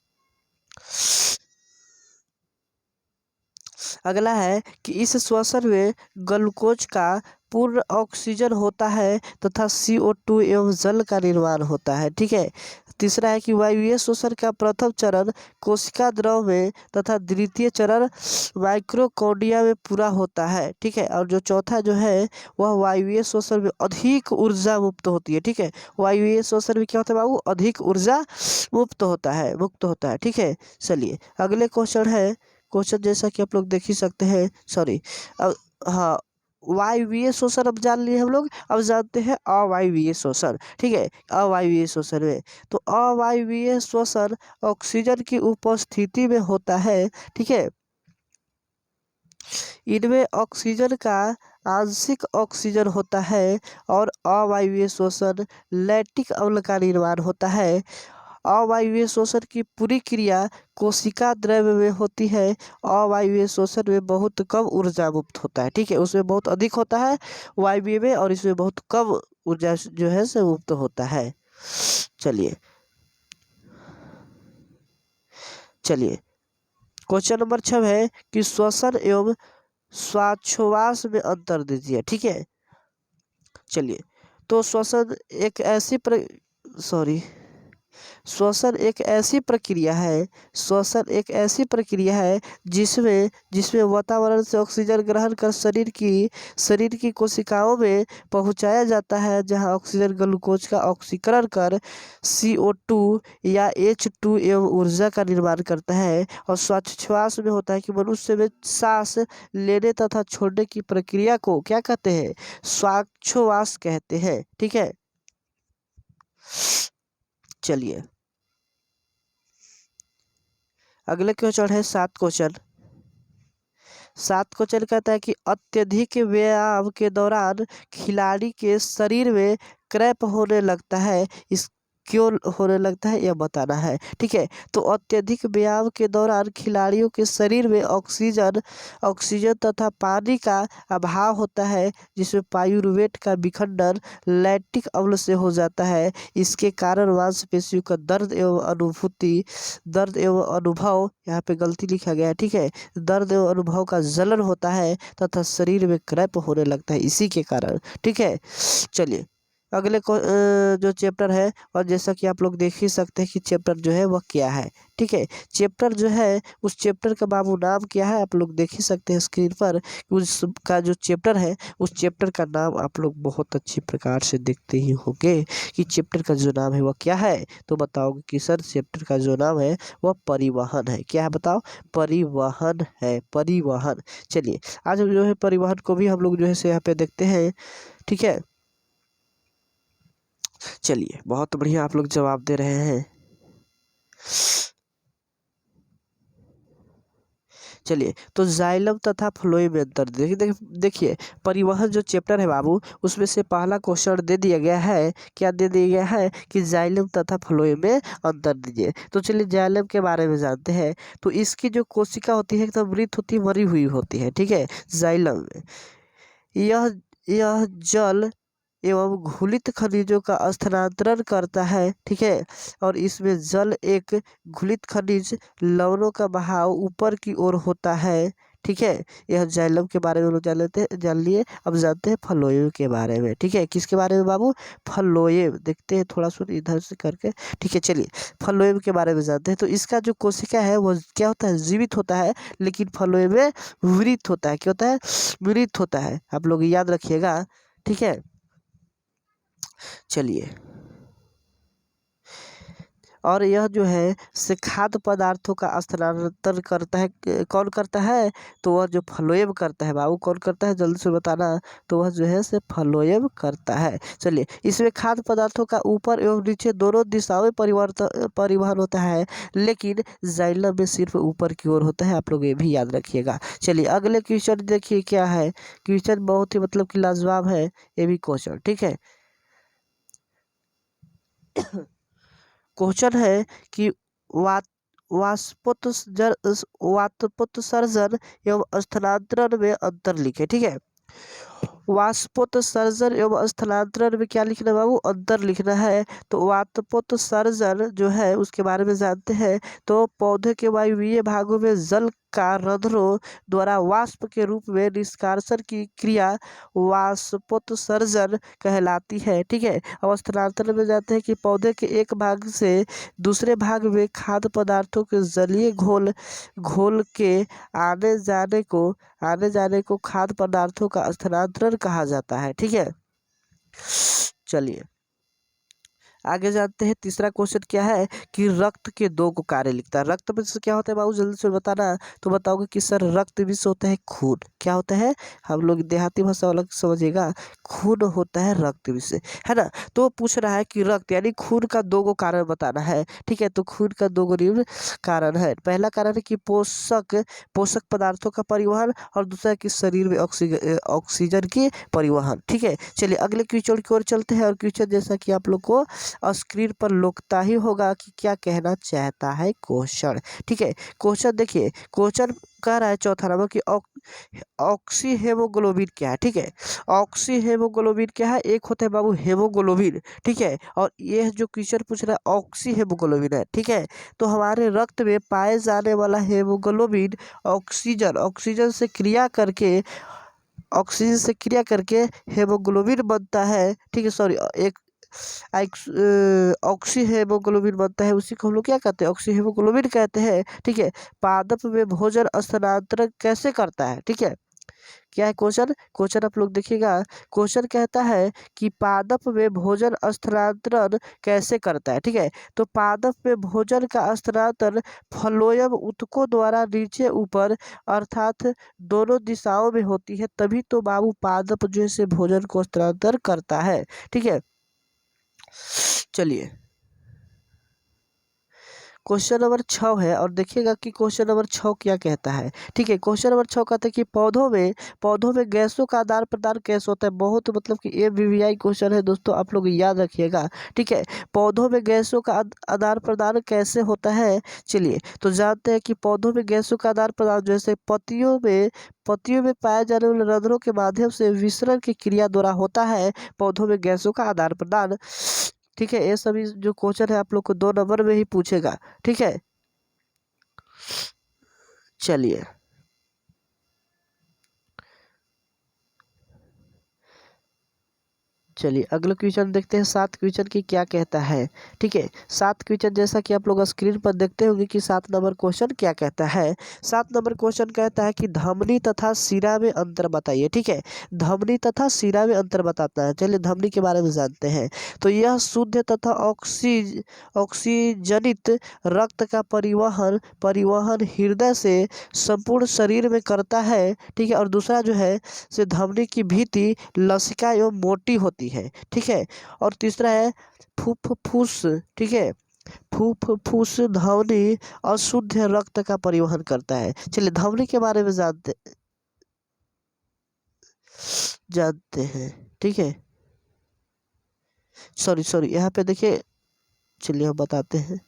अगला है कि इस श्वसन में ग्लूकोज का पूर्ण ऑक्सीजन होता है तथा CO2 एवं जल का निर्माण होता है। ठीक है, तीसरा है कि वायवीय श्वसन का प्रथम चरण कोशिका द्रव में तथा द्वितीय चरण माइक्रोकॉन्डिया में पूरा होता है। ठीक है, और जो चौथा जो है वह वायवीय श्वसन में अधिक ऊर्जा मुक्त होती है। ठीक है, वायवीय श्वसन में क्या होता है बाबू, अधिक ऊर्जा मुक्त होता है। ठीक है, चलिए अगले क्वेश्चन है। क्वेश्चन जैसा कि आप लोग देख ही सकते हैं, सॉरी, अब हाँ, वायवीय श्वसन अब जान लिए हम लोग। अब जानते हैं अवायवीय श्वसन। ठीक है, अवायवीय श्वसन में, तो अवायवीय श्वसन ऑक्सीजन की उपस्थिति में होता है। ठीक है, इनमें ऑक्सीजन का आंशिक ऑक्सीजन होता है और अवायवीय श्वसन लैक्टिक अम्ल का निर्माण होता है। अवायवीय श्वसन की पूरी क्रिया कोशिका द्रव्य में होती है। अवायवीय श्वसन में बहुत कम ऊर्जा मुक्त होता है। ठीक है, उसमें बहुत अधिक होता है वायवीय में, और इसमें बहुत कम ऊर्जा जो है से मुक्त होता है। चलिए चलिए क्वेश्चन नंबर 6 है कि श्वसन एवं श्वासोच्छ्वास में अंतर दीजिए। ठीक है, चलिए तो श्वसन एक ऐसी प्रक्रिया है। श्वसन एक ऐसी प्रक्रिया है जिसमें जिसमें वातावरण से ऑक्सीजन ग्रहण कर शरीर की कोशिकाओं में पहुंचाया जाता है, जहां ऑक्सीजन ग्लूकोज का ऑक्सीकरण कर CO2 या H2 एवं ऊर्जा का निर्माण करता है। और श्वासोच्छ्वास में होता है कि मनुष्य में सांस लेने तथा छोड़ने की प्रक्रिया को क्या कहते हैं, श्वासोच्छ्वास कहते हैं। ठीक है, चलिए अगले क्वेश्चन है 7 क्वेश्चन। 7 क्वेश्चन कहता है कि अत्यधिक व्यायाम के दौरान खिलाड़ी के शरीर में क्रैम्प होने लगता है, इस क्यों होने लगता है यह बताना है। ठीक है, तो अत्यधिक व्यायाम के दौरान खिलाड़ियों के शरीर में ऑक्सीजन तथा पानी का अभाव होता है, जिसमें पायूरुवेट का विखंडन लैक्टिक अम्ल से हो जाता है। इसके कारण मांसपेशियों का दर्द एवं अनुभव, यहाँ पे गलती लिखा गया है। ठीक है, दर्द एवं अनुभव का जलन होता है तथा शरीर में क्रैम्प होने लगता है इसी के कारण। ठीक है, चलिए अगले को जो चैप्टर है, और जैसा कि आप लोग देख ही सकते हैं कि चैप्टर जो है वह क्या है। ठीक है, चैप्टर जो है उस चैप्टर का बाबू नाम क्या है, आप लोग देख ही सकते हैं स्क्रीन पर। उसका जो चैप्टर है उस चैप्टर का नाम आप लोग बहुत अच्छी प्रकार से देखते ही होंगे कि चैप्टर का जो नाम है वह क्या है। तो बताओगे कि सर चैप्टर का जो नाम है वह परिवहन है। क्या है बताओ, परिवहन है, परिवहन। चलिए आज हम जो है परिवहन को भी हम लोग जो है से यहाँ पे देखते हैं। ठीक है, चलिए बहुत बढ़िया आप लोग जवाब दे रहे हैं। चलिए तो जाइलम तथा फ्लोएम में अंतर देखिए परिवहन जो चैप्टर है बाबू, उसमें से पहला क्वेश्चन दे दिया गया है। क्या दे दिया गया है कि जाइलम तथा फ्लोएम में अंतर दीजिए। तो चलिए जाइलम के बारे में जानते हैं। तो इसकी जो कोशिका होती है एकदम मृत होती है, मरी हुई होती है। ठीक है, जाइलम में यह जल एवं घुलित खनिजों का स्थानांतरण करता है। ठीक है, और इसमें जल एक घुलित खनिज लवणों का बहाव ऊपर की ओर होता है। ठीक है, यह जाइलम के बारे में लोग जान लिए। अब जानते हैं फ्लोएम के बारे में। ठीक है, किसके बारे में बाबू, फ्लोएम। देखते हैं थोड़ा सा इधर से करके। ठीक है, चलिए फ्लोएम के बारे में जानते हैं। तो इसका जो कोशिका है वो क्या होता है, जीवित होता है, लेकिन फ्लोएम में मृत होता है। क्या होता है, मृत होता है। आप लोग याद रखिएगा। ठीक है, चलिए और यह जो है से खाद्य पदार्थों का स्थानांतरण करता है। कौन करता है? तो वह जो फ्लोएम करता है बाबू, कौन करता है जल्दी से बताना। तो वह जो है से फ्लोएम करता है। चलिए, इसमें खाद्य पदार्थों का ऊपर एवं नीचे दोनों दिशाओं में परिवहन होता है, लेकिन जाइलम में सिर्फ ऊपर की ओर होता है। आप लोग ये भी याद रखिएगा। चलिए अगले क्वेश्चन देखिए क्या है। क्वेश्चन बहुत ही मतलब कि लाजवाब है ये भी क्वेश्चन, ठीक है। क्वेश्चन है कि वात वाष्पोत्सर्जन एवं स्थानांतरण में अंतर लिखे, ठीक है। वाष्पोत्सर्जन एवं स्थानांतरण में क्या लिखना है बाबू? अंतर लिखना है। तो वाष्पोत्सर्जन जो है उसके बारे में जानते हैं। तो पौधे के वायवीय भागों में जल का रंध्रों द्वारा वाष्प के रूप में निष्कासन की क्रिया वाष्पोत्सर्जन कहलाती है, ठीक है। अब स्थानांतरण में जाते हैं कि पौधे के एक भाग से दूसरे भाग में खाद्य पदार्थों के जलीय घोल घोल के आने जाने को खाद्य पदार्थों का स्थानांतरण कहा जाता है, ठीक है। चलिए आगे जानते हैं। तीसरा क्वेश्चन क्या है कि रक्त के दो को कार्य लिखता है। रक्त में से क्या होता है बाबू? जल्दी से बताना। तो बताओगे कि सर रक्त में से होता है खून। क्या होता है? हम लोग देहाती भाषा वाला समझिएगा, खून होता है रक्त में से, है ना। तो पूछ रहा है कि रक्त यानी खून का दो को कारण बताना है, ठीक है। तो खून का दो निम्न कारण है। पहला कारण है कि पोषक पदार्थों का परिवहन, और दूसरा कि शरीर में ऑक्सीजन की परिवहन, ठीक है। चलिए अगले क्वेश्चन की ओर चलते हैं। और क्वेश्चन जैसा कि आप लोग को स्क्रीन पर लोकता ही होगा कि क्या कहना चाहता है क्वेश्चन, ठीक है। क्वेश्चन देखिए, क्वेश्चन कह रहा है चौथा नंबर की ऑक्सी हेमोग्लोबिन क्या है, ठीक है। ऑक्सी हेमोग्लोबिन क्या है? एक होता है बाबू हेमोग्लोबिन, ठीक है। और ये जो क्वेश्चन पूछ रहा है ऑक्सी हेमोग्लोबिन है, ठीक है। तो हमारे रक्त में पाए जाने वाला हेमोग्लोबिन ऑक्सीजन से क्रिया करके हेमोग्लोबिन बनता है, ठीक है। सॉरी, एक ऑक्सी हेमोग्लोबिन बनता है, उसी को हम लोग क्या कहते हैं? ऑक्सी हेमोग्लोबिन कहते हैं, ठीक है। पादप में भोजन स्थानांतरण कैसे करता है, ठीक है। क्या है क्वेश्चन? क्वेश्चन आप लोग देखिएगा। क्वेश्चन कहता है कि पादप में भोजन स्थानांतरण कैसे करता है, ठीक है। तो पादप में भोजन का स्थानांतरण फ्लोएम ऊतकों द्वारा नीचे ऊपर अर्थात दोनों दिशाओं में होती है, तभी तो बाबू पादप जो है से भोजन को स्थानांतरण करता है, ठीक है। चलिए क्वेश्चन नंबर 6 है, और देखिएगा कि क्वेश्चन नंबर 6 क्या कहता है, ठीक है। क्वेश्चन नंबर 6 कहता है कि पौधों में गैसों का आदान प्रदान कैसे होता है। बहुत मतलब कि ABVI क्वेश्चन है दोस्तों, आप लोग याद रखिएगा, ठीक है। पौधों में गैसों का आदान प्रदान कैसे होता है। चलिए तो जानते हैं कि पौधों में गैसों का आदान प्रदान जैसे पत्तियों में पाए जाने वाले रंध्रों के माध्यम से विसरण की क्रिया द्वारा होता है पौधों में गैसों का आदान प्रदान, ठीक है। ये सभी जो क्वेश्चन है आप लोग को 2 नंबर में ही पूछेगा, ठीक है। चलिए चलिए अगला क्वेश्चन देखते हैं। 7 क्वेश्चन की क्या कहता है, ठीक है। 7 क्वेश्चन जैसा कि आप लोग स्क्रीन पर देखते होंगे कि 7 नंबर क्वेश्चन क्या कहता है। 7 नंबर क्वेश्चन कहता है कि धमनी तथा शिरा में अंतर बताइए, ठीक है। धमनी तथा शिरा में अंतर बताता है। चलिए धमनी के बारे में जानते हैं। तो यह शुद्ध तथा ऑक्सीजनित रक्त का परिवहन हृदय से संपूर्ण शरीर में करता है, ठीक है। और दूसरा जो है से धमनी की भित्ति लसिका एवं मोटी होती है, ठीक है। और तीसरा है फुफ्फुस, ठीक है। फुफ्फुस धमनी अशुद्ध रक्त का परिवहन करता है। चलिए धमनी के बारे में जानते हैं, ठीक है। सॉरी यहाँ पे देखिए, चलिए हम बताते हैं।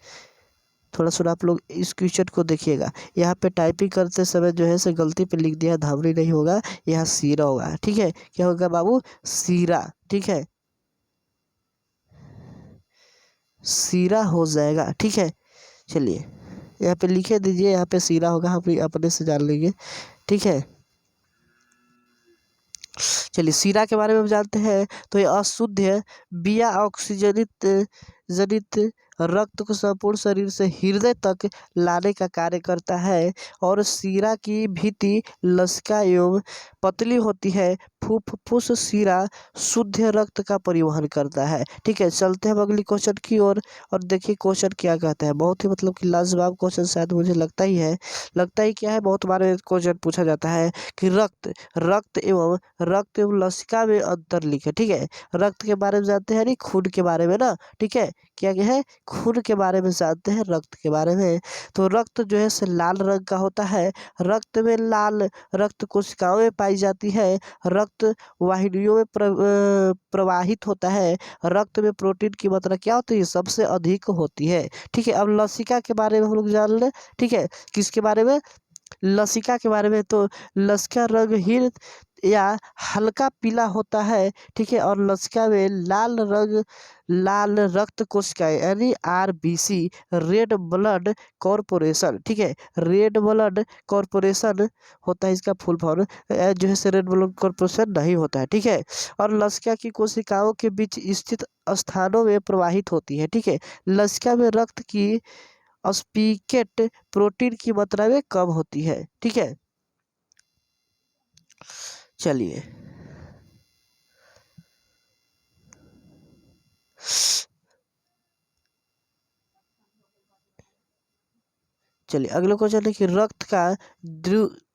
थोड़ा सा आप लोग इस क्वेश्चन को देखिएगा। यहाँ पे टाइपिंग करते समय जो है से गलती पे लिख दिया, धमनी नहीं होगा, यहाँ सीरा होगा, ठीक है। क्या होगा बाबू? सीरा, ठीक है। सीरा हो जाएगा, ठीक है। चलिए यहाँ पे लिखे दीजिए, यहाँ पे सीरा होगा, हम अपने से जान लेंगे, ठीक है। चलिए सीरा के बारे में हम जानते हैं। तो ये अशुद्ध बिया ऑक्सीजनित जनित रक्त को संपूर्ण शरीर से हृदय तक लाने का कार्य करता है और शिरा की भित्ति लसिका एवं पतली होती है। फुफ्फुस शिरा शुद्ध रक्त का परिवहन करता है। ठीक है, चलते हैं अगली क्वेश्चन की ओर और देखिए क्वेश्चन क्या कहता है। बहुत ही मतलब कि लाजवाब क्वेश्चन शायद मुझे लगता ही है। लगता ही क्या है, बहुत बार क्वेश्चन पूछा जाता है कि रक्त एवं लसिका में अंतर लिखे। ठीक है, रक्त के बारे में जानते हैं, नहीं खून के बारे में ना। ठीक है, क्या है, खून के बारे में जानते हैं, रक्त के बारे में। तो रक्त जो है से लाल रंग का होता है। रक्त में लाल रक्त कोशिकाओं में पाई जाती है। रक्त वाहिनियों में प्रवाहित होता है। रक्त में प्रोटीन की मात्रा क्या होती है, सबसे अधिक होती है। ठीक है, अब लसिका के बारे में हम लोग जान लें। ठीक है, किसके बारे में, लसिका के बारे में। तो लसिका रंगहीन या हल्का पीला होता है। ठीक है, और लसिका में लाल रक्त कोशिकाएं यानी आरबीसी, रेड ब्लड कॉर्पोरेशन। ठीक है, रेड ब्लड कॉर्पोरेशन होता है इसका फुल फॉर्म। जो है से रेड ब्लड कॉर्पोरेशन नहीं होता है। ठीक है, और लसिका की कोशिकाओं के बीच स्थित स्थानों में प्रवाहित होती है। ठीक है, लसिका में रक्त की स्पीकेट प्रोटीन की मात्रा में कम होती है। ठीक है, चलिए अगले क्वेश्चन है कि रक्त का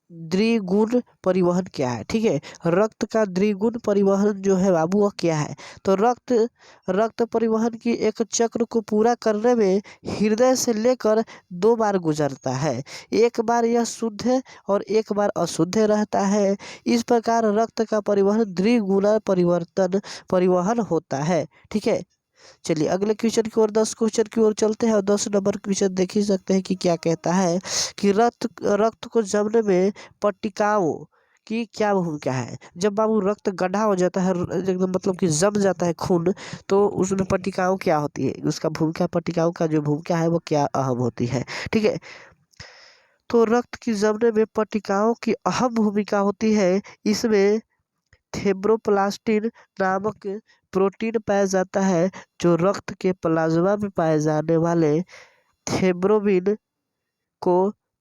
द्विगुण परिवहन क्या है। ठीक है, रक्त का द्विगुण परिवहन जो है बाबू वह क्या है। तो रक्त परिवहन की एक चक्र को पूरा करने में हृदय से लेकर 2 बार गुजरता है। एक बार यह शुद्ध और एक बार अशुद्ध रहता है। इस प्रकार रक्त का परिवहन द्विगुना परिवहन होता है। ठीक है, चलिए अगले क्वेश्चन की ओर, 10 क्वेश्चन की ओर चलते हैं और 10 नंबर क्वेश्चन देख ही सकते हैं कि क्या कहता है कि रक्त को जमने में पट्टिकाओं की क्या भूमिका है। जब बाबू रक्त गड्ढा हो जाता है, एकदम मतलब कि जम जाता है खून, तो उसमें पट्टिकाओं क्या होती है, उसका भूमिका, पट्टिकाओं का जो भूमिका है वो क्या अहम होती है। ठीक है, तो रक्त की जमने में पट्टिकाओं की अहम भूमिका होती है। इसमें थ्रोम्बोप्लास्टिन नामक प्रोटीन पाया जाता है जो रक्त के प्लाज्मा में पाए जाने वाले थ्रोम्बोबिन को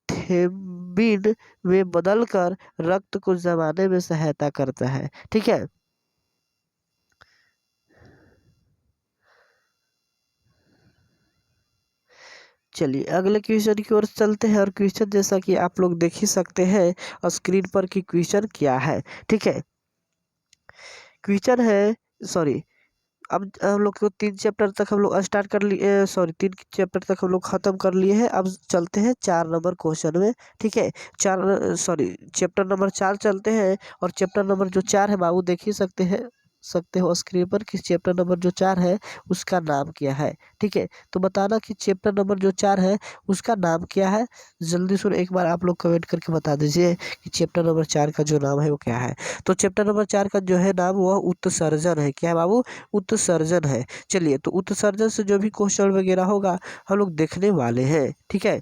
थ्रोम्बिन में बदलकर रक्त को जमाने में सहायता करता है। ठीक है, चलिए अगले क्वेश्चन की ओर चलते हैं और क्वेश्चन जैसा कि आप लोग देख ही सकते हैं और स्क्रीन पर कि क्वेश्चन क्या है। ठीक है, क्वेश्चन है, सॉरी, अब हम लोग को 3 चैप्टर तक हम लोग स्टार्ट कर लिए, सॉरी 3 चैप्टर तक हम लोग खत्म कर लिए हैं। अब चलते हैं 4 नंबर क्वेश्चन में। ठीक है, चैप्टर नंबर 4 चलते हैं और चैप्टर नंबर जो 4 है बाबू देख ही सकते हो स्क्रीन पर कि चैप्टर नंबर जो 4 है उसका नाम क्या है। ठीक है, तो बताना कि चैप्टर नंबर जो 4 है उसका नाम क्या है। जल्दी सुन, एक बार आप लोग कमेंट करके बता दीजिए कि चैप्टर नंबर 4 का जो नाम है वो क्या है। तो चैप्टर नंबर 4 का जो है नाम वह उत्सर्जन है। क्या है बाबू, उत्सर्जन है। चलिए, तो उत्सर्जन से जो भी क्वेश्चन वगैरह होगा हम लोग देखने वाले हैं। ठीक है,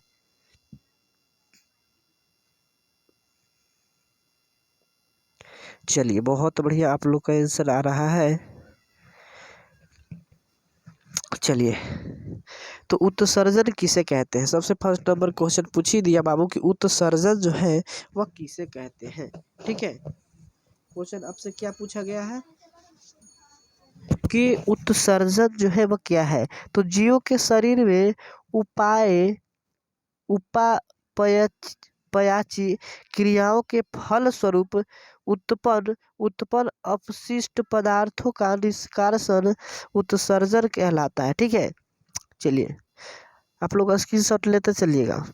चलिए बहुत बढ़िया आप लोग का आंसर आ रहा है। चलिए, तो उत्सर्जन किसे कहते हैं, सबसे फर्स्ट नंबर क्वेश्चन पूछ ही दिया बाबू कि उत्सर्जन जो है वह किसे कहते हैं। ठीक है, क्वेश्चन आपसे क्या पूछा गया है कि उत्सर्जन जो है वह क्या है। तो जीव के शरीर में उपाय उपापयाची क्रियाओं के फल स्वरूप उत्पन्न अपशिष्ट पदार्थों का निष्कासन उत्सर्जन कहलाता है। ठीक है, चलिए आप लोग स्क्रीनशॉट लेते चलिएगा।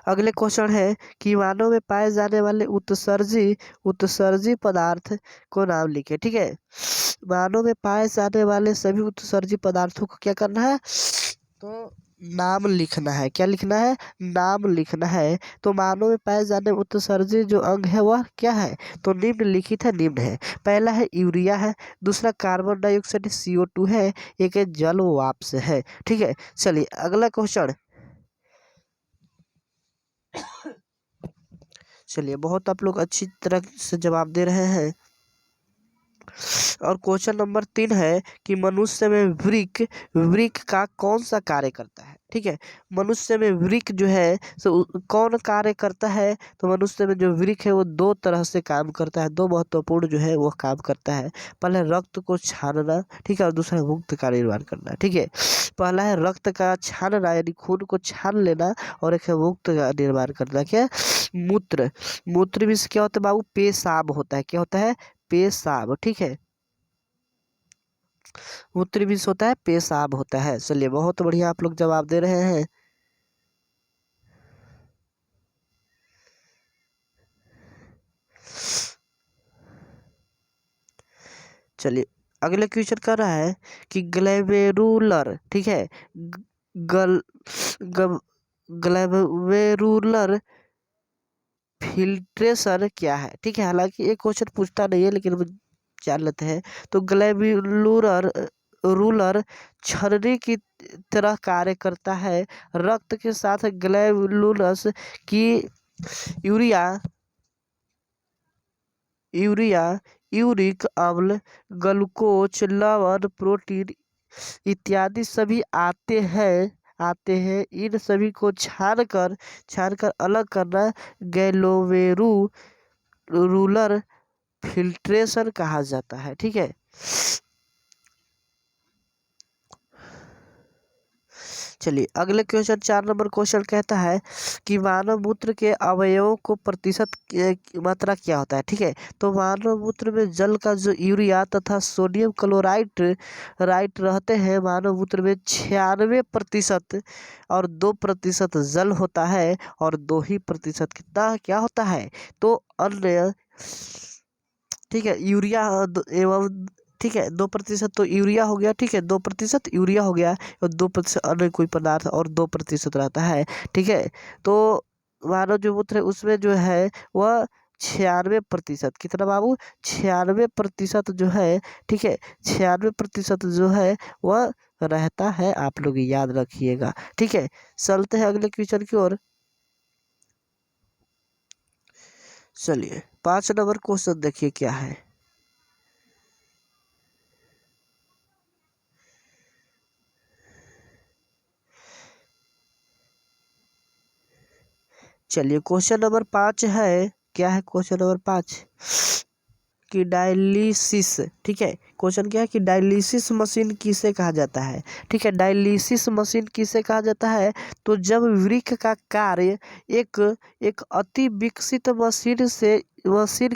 अगले क्वेश्चन है कि मानव में पाए जाने वाले उत्सर्जी पदार्थ को नाम लिखे। ठीक है, मानव में पाए जाने वाले सभी उत्सर्जी पदार्थों को क्या करना है, तो नाम लिखना है। क्या लिखना है, नाम लिखना है। तो मानव में पाए जाने उत्सर्जी जो अंग है वह क्या है, तो निम्नलिखित है, निम्न है। पहला है यूरिया है, दूसरा कार्बन डाइऑक्साइड CO2 है, एक है जल वाष्प है। ठीक है, चलिए अगला क्वेश्चन। चलिए बहुत आप लोग अच्छी तरह से जवाब दे रहे हैं। और क्वेश्चन नंबर 3 है कि मनुष्य में वृक्क वृक्क का कौन सा कार्य करता है। ठीक है, मनुष्य में वृक्क जो है सो कौन कार्य करता है। तो मनुष्य में जो वृक्क है वो दो तरह से काम करता है, दो महत्वपूर्ण जो है वो काम करता है। पहले रक्त को छानना, ठीक है, और दूसरा मूत्र का निर्माण करना। ठीक है, पहला है रक्त का छानना यानी खून को छान लेना, और एक है मूत्र का निर्माण करना। क्या है? मूत्र। मूत्र भी क्या होता है बाबू? पेशाब होता है। क्या होता है? पेशाब। ठीक है, मूत्र भी होता है, पेशाब होता है। चलिए, बहुत बढ़िया आप लोग जवाब दे रहे हैं। चलिए, अगले क्वेश्चन कर रहा है कि ग्लैमेरुलर, ठीक है, ग- गल ग्लैमेरुलर फिल्ट्रेशन क्या है। ठीक है, हालांकि ये क्वेश्चन पूछता नहीं है लेकिन जान लेते हैं। तो ग्लैमेरुलर रूलर छर्री की तरह कार्य करता है। रक्त के साथ ग्लैमेरुलस की यूरिया यूरिया यूरिक अम्ल, ग्लूकोज, लवण, प्रोटीन इत्यादि सभी आते हैं। इन सभी को छानकर अलग करना गैलोवेरू रूलर फिल्ट्रेशन कहा जाता है। ठीक है, चलिए अगले क्वेश्चन 4 नंबर क्वेश्चन कहता है कि मानव मूत्र के अवयवों को प्रतिशत मात्रा क्या होता है। ठीक है, तो मानव मूत्र में जल का जो यूरिया तथा सोडियम क्लोराइड राइट रहते हैं। मानव मूत्र में 96% और 2% जल होता है, और 2% कितना क्या होता है तो अन्य। ठीक है, यूरिया एवं, ठीक है, 2% तो यूरिया हो गया। ठीक है, 2% यूरिया हो गया, और 2% अन्य कोई पदार्थ, और 2% रहता है। ठीक है, तो मानव जो मूत्र है उसमें जो है वह 96%, कितना बाबू? 96% जो है। ठीक है, 96% जो है वह रहता है। आप लोग याद रखिएगा। ठीक है, चलते हैं अगले क्वेश्चन की ओर। चलिए, 5 नंबर क्वेश्चन देखिए क्या है। चलिए, क्वेश्चन नंबर 5 है। क्या है क्वेश्चन नंबर 5? कि डायलिसिस, ठीक है, क्वेश्चन क्या है कि डायलिसिस मशीन किसे कहा जाता है। ठीक है, डायलिसिस मशीन किसे कहा जाता है। तो जब वृक्क का कार्य एक एक अति विकसित मशीन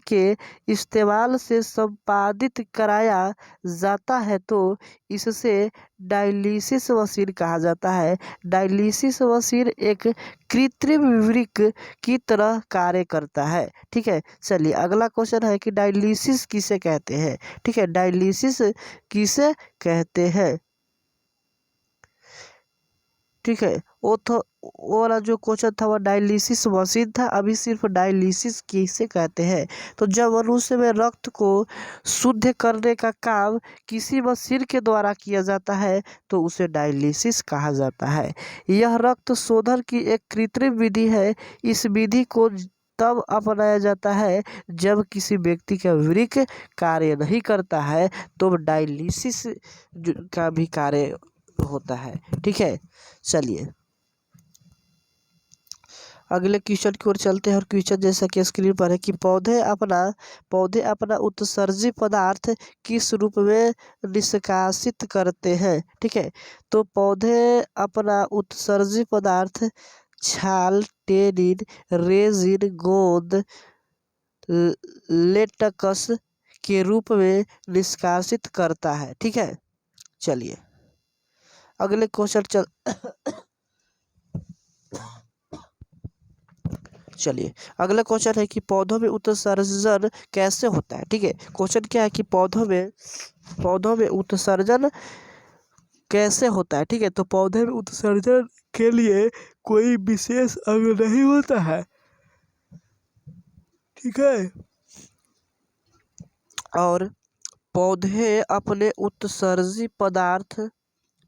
के इस्तेमाल से संपादित कराया जाता है, तो इससे डायलिसिस मशीन कहा जाता है। डायलिसिस मशीन एक कृत्रिम वृक्क की तरह कार्य करता है। ठीक है, चलिए अगला क्वेश्चन है कि डायलिसिस किसे कहते हैं। ठीक है, डायलिसिस किसे कहते हैं। ठीक है, वो वाला जो क्वेश्चन था वह डायलिसिस मशीन था, अभी सिर्फ डायलिसिस किसे कहते हैं। तो जब मनुष्य में रक्त को शुद्ध करने का काम किसी मशीन के द्वारा किया जाता है तो उसे डायलिसिस कहा जाता है। यह रक्त शोधन की एक कृत्रिम विधि है। इस विधि को तब अपनाया जाता है जब किसी व्यक्ति का वृक्क कार्य नहीं करता है, तो डायलिसिस का भी कार्य होता है। ठीक है, चलिए अगले क्वेश्चन की ओर चलते हैं। और क्वेश्चन जैसा कि स्क्रीन पर है कि पौधे अपना उत्सर्जित पदार्थ किस रूप में निष्कासित करते हैं। ठीक है, तो पौधे अपना उत्सर्जित पदार्थ छाल, टेनिन, रेजिन, गोंद, लेटक्स के रूप में निष्कासित करता है। ठीक है, चलिए अगले क्वेश्चन चलिए अगला क्वेश्चन है कि पौधों में उत्सर्जन कैसे होता है। ठीक है, क्वेश्चन क्या है कि पौधों में उत्सर्जन कैसे होता है। ठीक है, तो पौधे में उत्सर्जन के लिए कोई विशेष अंग नहीं होता है। ठीक है, और पौधे अपने उत्सर्जित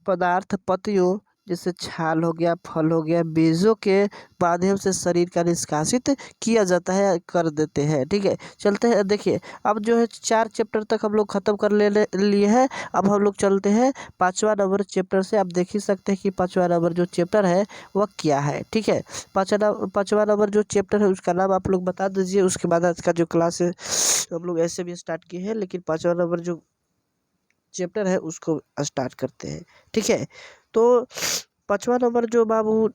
पदार्थ पत्तियों, जैसे छाल हो गया, फल हो गया, बीजों के माध्यम से शरीर का निष्कासित किया जाता है, कर देते हैं। ठीक है, चलते हैं। देखिए अब जो है 4 चैप्टर तक हम लोग खत्म कर ले लिए हैं। अब हम लोग चलते हैं 5वां नंबर चैप्टर से। आप देख ही सकते हैं कि 5वां नंबर जो चैप्टर है वह क्या है। ठीक है, 5वां नंबर जो चैप्टर है उसका नाम आप लोग बता दीजिए, उसके बाद आज का जो क्लास है हम लोग ऐसे भी स्टार्ट किए हैं, लेकिन 5वां नंबर जो चैप्टर है उसको स्टार्ट करते हैं। ठीक है, तो 5वां नंबर जो बाबू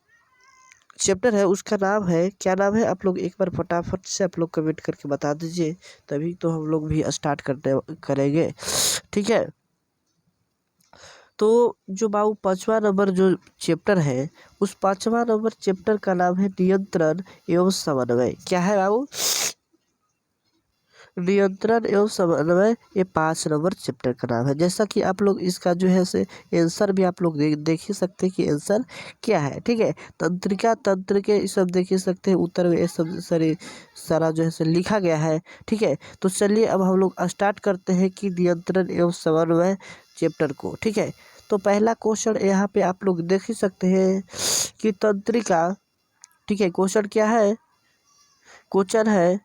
चैप्टर है उसका नाम है, क्या नाम है, आप लोग एक बार फटाफट से आप लोग कमेंट करके बता दीजिए, तभी तो हम लोग भी स्टार्ट करने करेंगे। ठीक है, तो जो बाबू 5वां नंबर जो चैप्टर है उस 5वां नंबर चैप्टर का नाम है नियंत्रण एवं समन्वय। क्या है बाबू? नियंत्रण एवं समन्वय, ये 5 नंबर चैप्टर का नाम है। जैसा कि आप लोग इसका जो है से आंसर भी आप लोग देख ही सकते हैं कि आंसर क्या है। ठीक है, तंत्रिका, तंत्र के सब देख ही सकते हैं, उत्तर में ये सब सारा जो है से लिखा गया है। ठीक है, तो चलिए अब हम लोग स्टार्ट करते हैं कि नियंत्रण एवं समन्वय चैप्टर को। ठीक है, तो पहला क्वेश्चन यहाँ पे आप लोग देख ही सकते हैं कि तंत्रिका। ठीक है, क्वेश्चन क्या है? क्वेश्चन है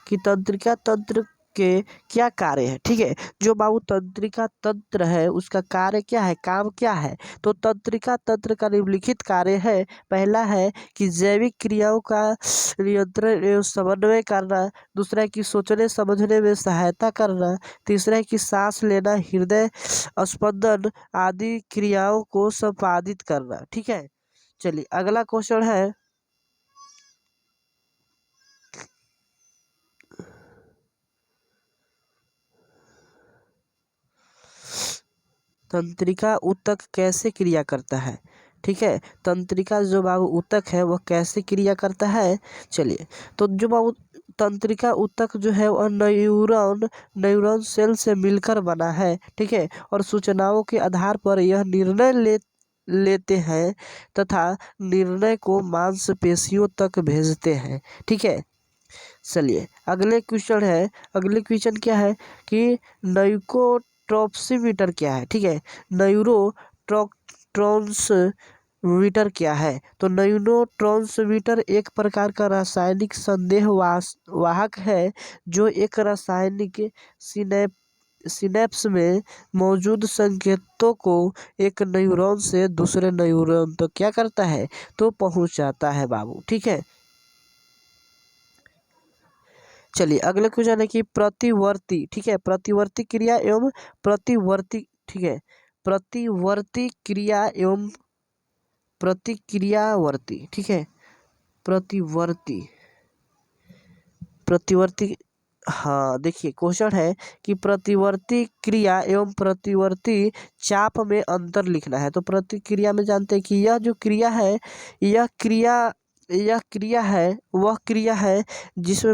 कि तंत्रिका तंत्र के क्या कार्य है। ठीक है, जो बाबू तंत्रिका तंत्र है उसका कार्य क्या है, काम क्या है? तो तंत्रिका तंत्र का निम्नलिखित कार्य है। पहला है कि जैविक क्रियाओं का नियंत्रण एवं समन्वय करना। दूसरा है कि सोचने समझने में सहायता करना। तीसरा है कि सांस लेना, हृदय स्पंदन आदि क्रियाओं को संपादित करना। ठीक है, चलिए अगला क्वेश्चन है, तंत्रिका ऊतक कैसे क्रिया करता है। ठीक है, तंत्रिका जो बाबू ऊतक है वह कैसे क्रिया करता है। चलिए, तो जो बाबू तंत्रिका ऊतक जो है वह न्यूरॉन सेल से मिलकर बना है। ठीक है, और सूचनाओं के आधार पर यह निर्णय लेते हैं तथा निर्णय को मांसपेशियों तक भेजते हैं। ठीक है, चलिए अगले क्वेश्चन है। अगले क्वेश्चन क्या है कि न्यूरोट्रांसमीटर क्या है। ठीक है, न्यूरो ट्रांसमीटर क्या है? तो न्यूरोट्रांसमीटर एक प्रकार का रासायनिक संदेह वाहक है जो एक रासायनिक सिनेप्स में मौजूद संकेतों को एक न्यूरॉन से दूसरे न्यूरॉन तक क्या करता है, तो पहुंचाता है बाबू। ठीक है, चलिए अगले क्वेश्चन है कि प्रतिवर्ती। ठीक है, प्रतिवर्ती क्रिया एवं प्रतिवर्ती। ठीक है, प्रतिवर्ती क्रिया एवं प्रतिक्रियावर्ती। ठीक है, प्रतिवर्ती, प्रतिवर्ती। हाँ देखिए क्वेश्चन है कि प्रतिवर्ती क्रिया एवं प्रतिवर्ती चाप में अंतर लिखना है। तो प्रतिक्रिया में जानते हैं कि यह जो क्रिया है, यह क्रिया यह क्रिया है, वह क्रिया है जिसमें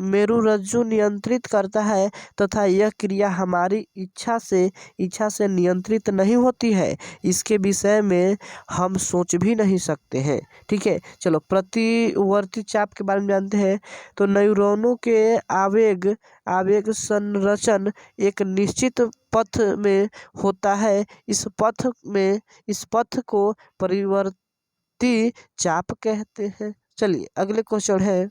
मेरुरज्जु नियंत्रित करता है तथा यह क्रिया हमारी इच्छा से नियंत्रित नहीं होती है। इसके विषय में हम सोच भी नहीं सकते हैं। ठीक है, चलो प्रतिवर्ती चाप के बारे में जानते हैं। तो न्यूरॉनों के आवेग संरचन एक निश्चित पथ में होता है। इस पथ को परिवर्ती चाप कहते हैं। चलिए अगले क्वेश्चन है।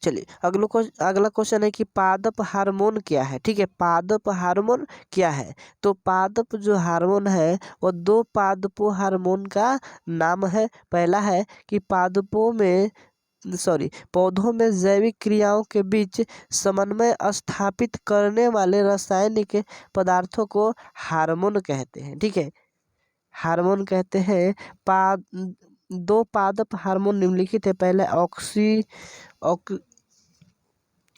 चलिए अगला क्वेश्चन है कि पादप हार्मोन क्या है। ठीक है, पादप हार्मोन क्या है? तो पादप जो हार्मोन है वो 2 पादपों हार्मोन का नाम है। पहला है कि पौधों में जैविक क्रियाओं के बीच समन्वय स्थापित करने वाले रासायनिक पदार्थों को हार्मोन कहते हैं। ठीक है, हार्मोन कहते हैं। पाद 2 पादप हार्मोन निम्नलिखित है। पहला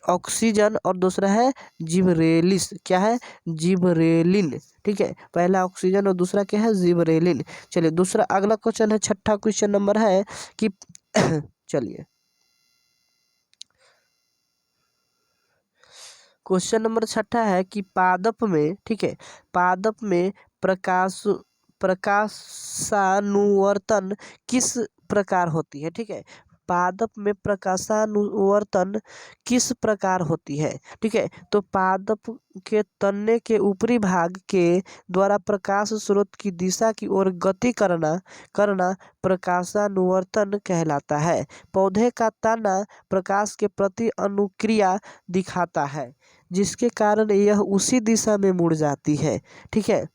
ऑक्सीजन और दूसरा है जिबरेलिस। क्या है? जिबरेलिन। ठीक है, पहला ऑक्सीजन और दूसरा क्या है? जिबरेलिन। चलिए दूसरा अगला क्वेश्चन है, छठा क्वेश्चन नंबर है कि चलिए क्वेश्चन नंबर छठा है कि पादप में, ठीक है, पादप में प्रकाशानुवर्तन किस प्रकार होती है। ठीक है, पादप में प्रकाशानुवर्तन किस प्रकार होती है। ठीक है, तो पादप के तने के ऊपरी भाग के द्वारा प्रकाश स्रोत की दिशा की ओर गति करना करना प्रकाशानुवर्तन कहलाता है। पौधे का तना प्रकाश के प्रति अनुक्रिया दिखाता है, जिसके कारण यह उसी दिशा में मुड़ जाती है। ठीक है,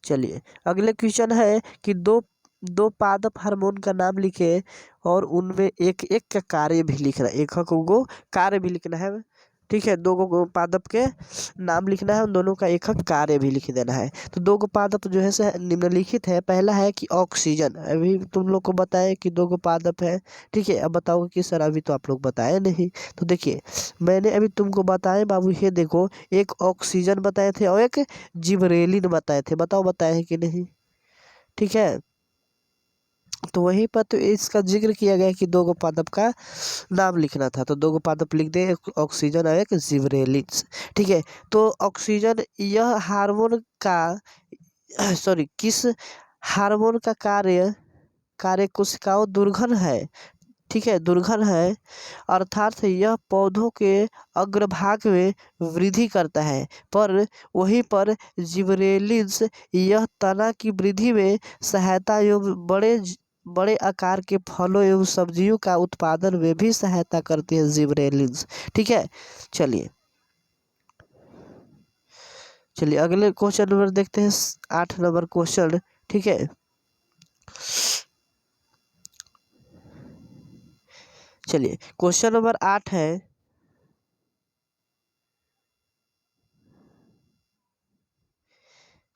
चलिए अगले क्वेश्चन है कि दो दो पादप हार्मोन का नाम लिखे और उनमें एक एक का कार्य भी लिखना, एक को कार्य भी लिखना है। ठीक है, दो गो पादप के नाम लिखना है, उन दोनों का एक कार्य भी लिख देना है। तो दो गो पादप जो है से निम्नलिखित है। पहला है कि ऑक्सीजन, अभी तुम लोग को बताए कि दो गो पादप है। ठीक है, अब बताओगे कि सर अभी तो आप लोग बताए नहीं। तो देखिए मैंने अभी तुमको बताए बाबू, ये देखो एक ऑक्सीजन बताए थे और एक जिबरेलिन बताए थे। बताओ बताए हैं कि नहीं। ठीक है, तो वहीं पर तो इसका जिक्र किया गया कि दो गो पादप का नाम लिखना था, तो दो गो पादप लिख दे, एक ऑक्सीजन और एक जिबरेलिन। ठीक है, तो ऑक्सीजन यह हार्मोन का सॉरी किस हार्मोन का कार्य कोशिकाओं दुर्घन है। ठीक है, दुर्घन है, अर्थात यह पौधों के अग्रभाग में वृद्धि करता है। पर वहीं पर जिबरेलिन्स यह तना की वृद्धि में सहायता एवं बड़े आकार के फलों एवं सब्जियों का उत्पादन में भी सहायता करती है जिबरेलिन्स। ठीक है, चलिए चलिए अगले क्वेश्चन नंबर देखते हैं, 8 नंबर क्वेश्चन। ठीक है, चलिए क्वेश्चन नंबर 8 है,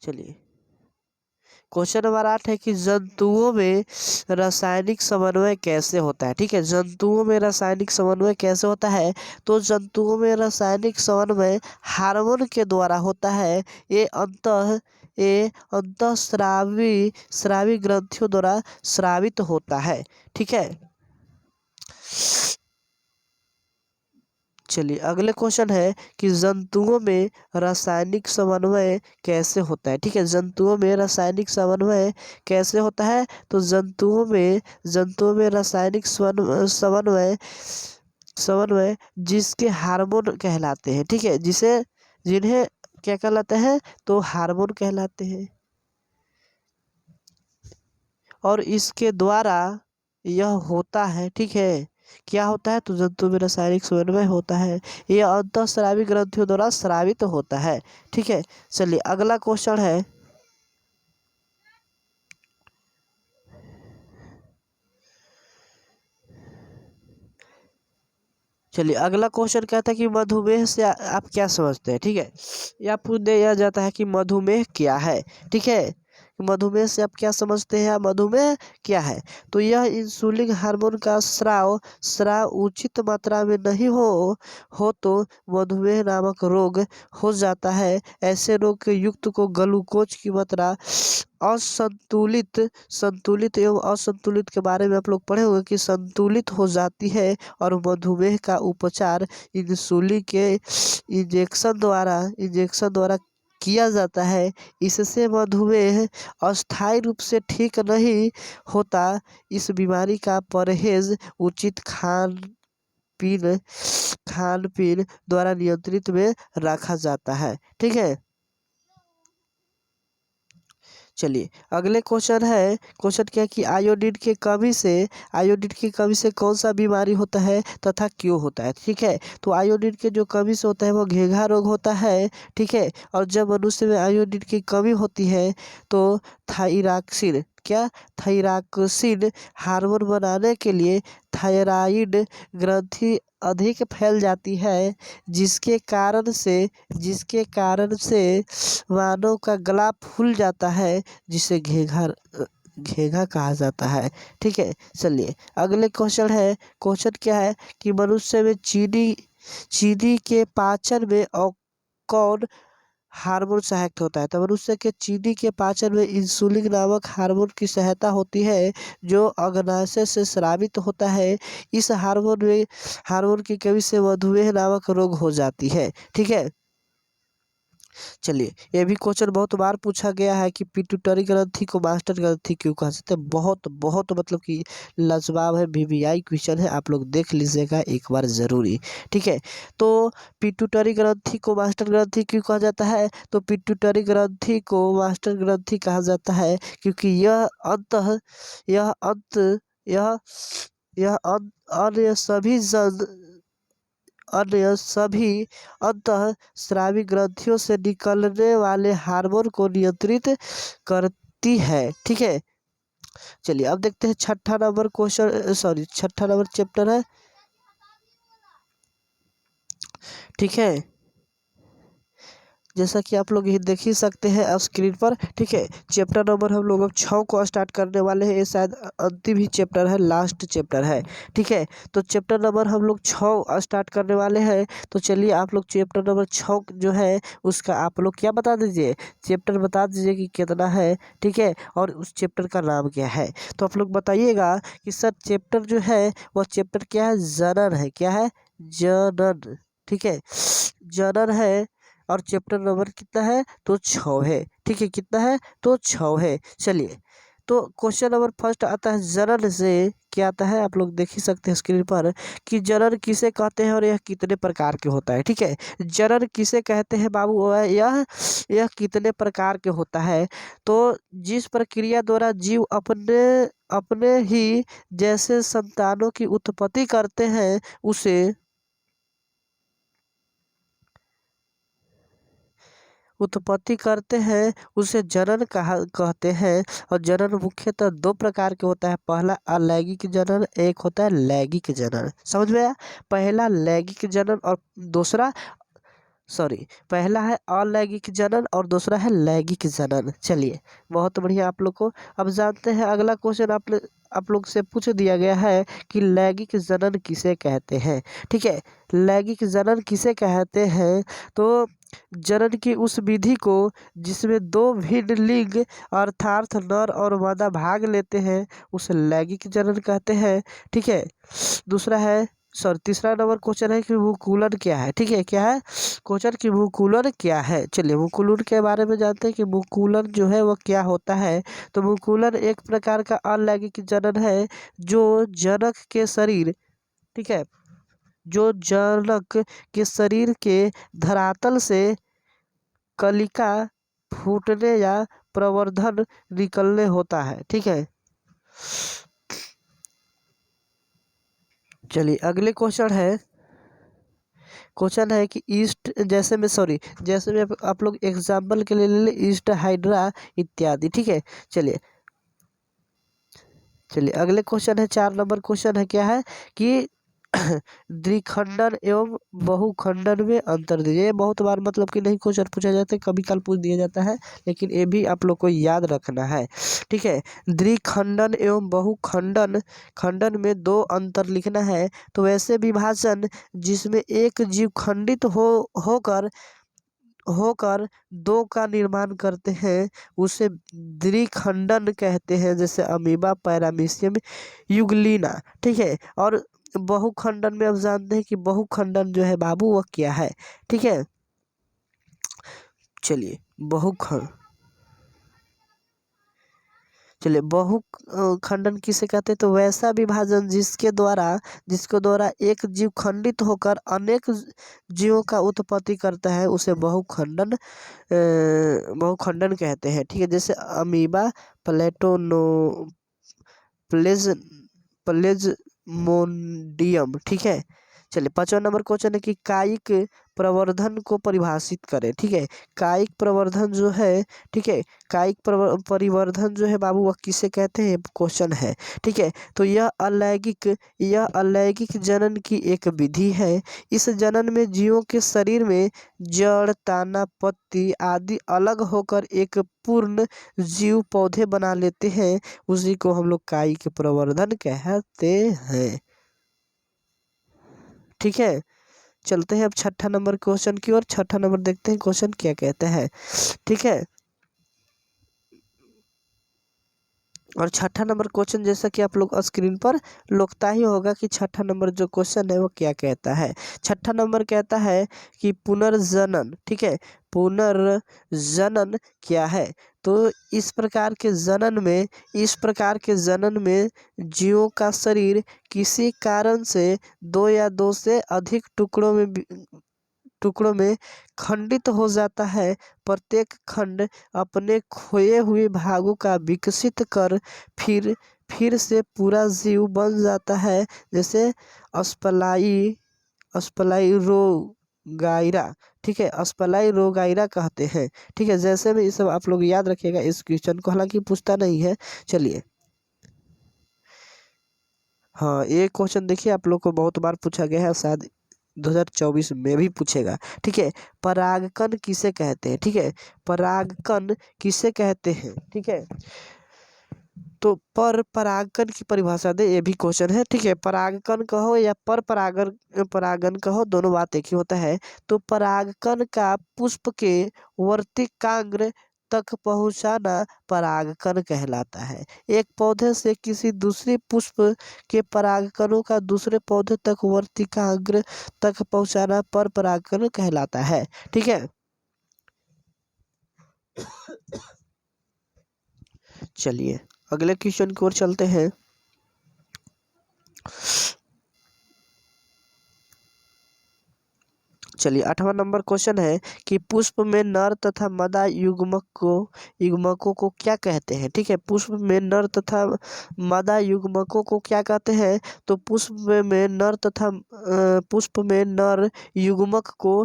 चलिए क्वेश्चन नंबर 8 है कि जंतुओं में रासायनिक समन्वय कैसे होता है। ठीक है, जंतुओं में रासायनिक समन्वय कैसे होता है। तो जंतुओं में रासायनिक समन्वय हार्मोन के द्वारा होता है। ये स्रावी ग्रंथियों द्वारा स्रावित होता है। ठीक है, चलिए अगले क्वेश्चन है कि जंतुओं में रासायनिक समन्वय कैसे होता है। ठीक है, जंतुओं में रासायनिक समन्वय कैसे होता है। तो जंतुओं में रासायनिक समन्वय समन्वय जिसके हार्मोन कहलाते हैं। ठीक है, जिन्हें क्या कहलाते हैं, तो हार्मोन कहलाते हैं, और इसके द्वारा यह होता है। ठीक है, क्या होता है, तो जंतु में रासायनिक समन्वय होता है, यह अंतःस्रावी ग्रंथियों द्वारा स्रावित होता है। ठीक है, चलिए अगला क्वेश्चन है, चलिए अगला क्वेश्चन कहता है कि मधुमेह से आप क्या समझते हैं। ठीक है, या पूछ दिया जाता है कि मधुमेह क्या है। ठीक है, मधुमेह से आप क्या समझते हैं, मधुमेह क्या है। तो यह इंसुलिन हार्मोन का स्राव उचित मात्रा में नहीं हो तो मधुमेह नामक रोग हो जाता है। ऐसे रोग के युक्त को ग्लूकोज की मात्रा संतुलित एवं असंतुलित के बारे में आप लोग पढ़े होंगे कि संतुलित हो जाती है, और मधुमेह का उपचार इंसुलिन के इंजेक्शन द्वारा किया जाता है। इससे मधुमेह अस्थायी रूप से ठीक नहीं होता। इस बीमारी का परहेज उचित पीन खान पीन द्वारा नियंत्रित में रखा जाता है। ठीक है, चलिए अगले क्वेश्चन है, क्वेश्चन क्या है कि आयोडीन की कमी से कौन सा बीमारी होता है तथा क्यों होता है। ठीक है, तो आयोडीन के जो कमी से होता है वो घेघा रोग होता है। ठीक है, और जब मनुष्य में आयोडीन की कमी होती है तो थायराक्सिन हार्मोन बनाने के लिए थायराइड ग्रंथि अधिक फैल जाती है, जिसके कारण से मानव का गला फूल जाता है, जिसे घेघा कहा जाता है। ठीक है, चलिए अगले क्वेश्चन है, क्वेश्चन क्या है कि मनुष्य में चीनी के पाचन में कौन हार्मोन सहायक होता है। तो मनुष्य के चीनी के पाचन में इंसुलिन नामक हार्मोन की सहायता होती है, जो अग्नाशय से स्रावित होता है। इस हार्मोन की कमी से मधुमेह नामक रोग हो जाती है। ठीक है, चलिए, ये भी क्वेश्चन बहुत बार पूछा गया है कि पिट्यूटरी ग्रंथि को मास्टर ग्रंथि क्यों कहा जाता है। बहुत बहुत मतलब कि लाजवाब है, वीवीआई क्वेश्चन है, आप लोग देख लीजिएगा एक बार ज़रूरी। ठीक है, तो पिट्यूटरी ग्रंथि को मास्टर ग्रंथि क्यों कहा जाता है, तो पिट्यूटरी ग्रंथि को मास्टर ग्रंथि कहा जाता है क्योंकि यह अंत यह यह अन्य सभी अंतःस्रावी ग्रंथियों से निकलने वाले हार्मोन को नियंत्रित करती है। ठीक है, चलिए अब देखते हैं छठा नंबर क्वेश्चन, सॉरी छठा नंबर चैप्टर है। ठीक है, जैसा कि आप लोग ये देख ही सकते हैं अब स्क्रीन पर। ठीक है, चैप्टर नंबर हम लोग अब 6 को स्टार्ट करने वाले हैं। ये शायद अंतिम ही चैप्टर है, लास्ट चैप्टर है। ठीक है, तो चैप्टर नंबर हम लोग 6 स्टार्ट करने वाले हैं। तो चलिए आप लोग चैप्टर नंबर 6 जो है उसका आप लोग क्या बता दीजिए, चैप्टर बता दीजिए कि कितना है। ठीक है, और उस चैप्टर का नाम क्या है। तो आप लोग बताइएगा कि सर चैप्टर जो है वह चैप्टर क्या है, जनन है। क्या है, जनन। ठीक है, जनन है। और चैप्टर नंबर कितना है, तो 6 है। ठीक है, कितना है, तो 6 है। चलिए, तो क्वेश्चन नंबर फर्स्ट आता है जनन से। क्या आता है आप लोग देख ही सकते हैं स्क्रीन पर कि जनन किसे कहते हैं और यह कितने प्रकार के होता है। ठीक है, जनन किसे कहते हैं बाबू, यह कितने प्रकार के होता है। तो जिस प्रक्रिया द्वारा जीव अपने अपने ही जैसे संतानों की उत्पत्ति करते हैं उसे जनन कहते हैं। और जनन मुख्यतः 2 प्रकार के होता है। पहला अलैंगिक जनन, एक होता है लैंगिक जनन। समझ में आया, पहला लैंगिक जनन और दूसरा, सॉरी, पहला है अलैंगिक जनन और दूसरा है लैंगिक जनन। चलिए, बहुत बढ़िया। आप लोग को अब जानते हैं अगला क्वेश्चन आप लोग से पूछ दिया गया है कि लैंगिक जनन किसे कहते हैं। ठीक है, लैंगिक जनन किसे कहते हैं, तो जनन की उस विधि को जिसमें 2 भिन्न लिंग अर्थात नर और मादा भाग लेते हैं उसे लैंगिक जनन कहते हैं। ठीक है, दूसरा है, सॉरी, तीसरा नंबर क्वेश्चन है कि मुकुलन क्या है। ठीक है, क्या है क्वेश्चन की मुकुलन क्या है। चलिए मुकुलन के बारे में जानते हैं कि मुकुलन जो है वो क्या होता है। तो मुकुलन एक प्रकार का अलैंगिक जनन है जो जनक के शरीर, ठीक है, जो जनक के शरीर के धरातल से कलिका फूटने या प्रवर्धन निकलने होता है। ठीक है, चलिए अगले क्वेश्चन है कि ईस्ट, जैसे में आप लोग एग्जाम्पल के लिए ले ले ईस्ट हाइड्रा इत्यादि। ठीक है, चलिए चलिए अगले क्वेश्चन है, 4 नंबर क्वेश्चन है। क्या है कि द्विखंडन एवं बहुखंडन में अंतर दीजिए। ये बहुत बार मतलब कि नहीं क्वेश्चन पूछा जाता है, कभी कल पूछ दिया जाता है, लेकिन ये भी आप लोग को याद रखना है। ठीक है, द्विखंडन एवं बहुखंडन, खंडन में 2 अंतर लिखना है। तो वैसे विभाजन जिसमें एक जीव खंडित होकर होकर 2 का निर्माण करते हैं उसे द्विखंडन कहते हैं, जैसे अमीबा, पैरामीशियम, यूग्लिना। ठीक है, और बहुखंडन में अब जानते हैं कि बहुखंडन जो है बाबू वह क्या है। ठीक है, चलिए बहुखंड चलिए बहु खंडन किसे कहते हैं, तो वैसा विभाजन जिसके द्वारा एक जीव खंडित होकर अनेक जीवों का उत्पत्ति करता है उसे बहुखंडन कहते हैं। ठीक है, जैसे अमीबा, प्लेटोनो प्लेज प्लेज्मोडियम। ठीक है, चलिए 5वां नंबर क्वेश्चन है कि कायिक प्रवर्धन को परिभाषित करें। ठीक है, कायिक प्रवर्धन जो है, ठीक है, कायिक परिवर्धन जो है बाबू वह किसे कहते हैं, क्वेश्चन है। ठीक है, तो यह अलैंगिक जनन की एक विधि है। इस जनन में जीवों के शरीर में जड़, तना, पत्ती आदि अलग होकर एक पूर्ण जीव पौधे बना लेते हैं। उसी को हम लोग कायिक प्रवर्धन कहते हैं। ठीक है, चलते हैं अब छठा नंबर क्वेश्चन की ओर। छठा नंबर देखते हैं क्वेश्चन क्या कहते हैं। ठीक है, और छठा नंबर क्वेश्चन जैसा कि आप लोग स्क्रीन पर लोकता ही होगा कि छठा नंबर जो क्वेश्चन है वो क्या कहता है। छठा नंबर कहता है कि पुनर्जनन, ठीक है, पुनर्जनन क्या है। तो इस प्रकार के जनन में जीवों का शरीर किसी कारण से दो या दो से अधिक टुकड़ों में खंडित हो जाता है। प्रत्येक खंड अपने खोए हुए भागों का विकसित कर फिर से पूरा जीव बन जाता है, जैसे अस्पलाई अस्पलाई रोगाइरा, ठीक है, अस्पलाई रोगाइरा कहते हैं। ठीक है, जैसे में ये सब आप लोग याद रखिएगा इस क्वेश्चन को, हालांकि पूछता नहीं है। चलिए, हाँ ये क्वेश्चन देखिए आप लोग को बहुत बार पूछा गया है, शायद 2024 में भी पूछेगा। ठीक है, परागकण किसे कहते हैं, ठीक है, परागकण किसे कहते हैं, ठीक है। तो पर परागकण की परिभाषा दे, ये भी क्वेश्चन है। ठीक है, परागकण कहो या पर परागन परागन कहो, दोनों बात एक ही होता है। तो परागकण का पुष्प के वर्तिकाग्र तक पहुंचाना परागकण कहलाता है। एक पौधे से किसी दूसरी पुष्प के परागकणों का दूसरे पौधे तक वर्तिकाग्र तक पहुंचाना पर परागकण कहलाता है। ठीक है, चलिए अगले क्वेश्चन की ओर चलते हैं। चलिए 8वां नंबर क्वेश्चन है कि पुष्प में नर तथा मादा युग्मकों को क्या कहते हैं। ठीक है, पुष्प में नर तथा मादा युग्मकों को क्या कहते हैं। तो पुष्प में नर युग्मक को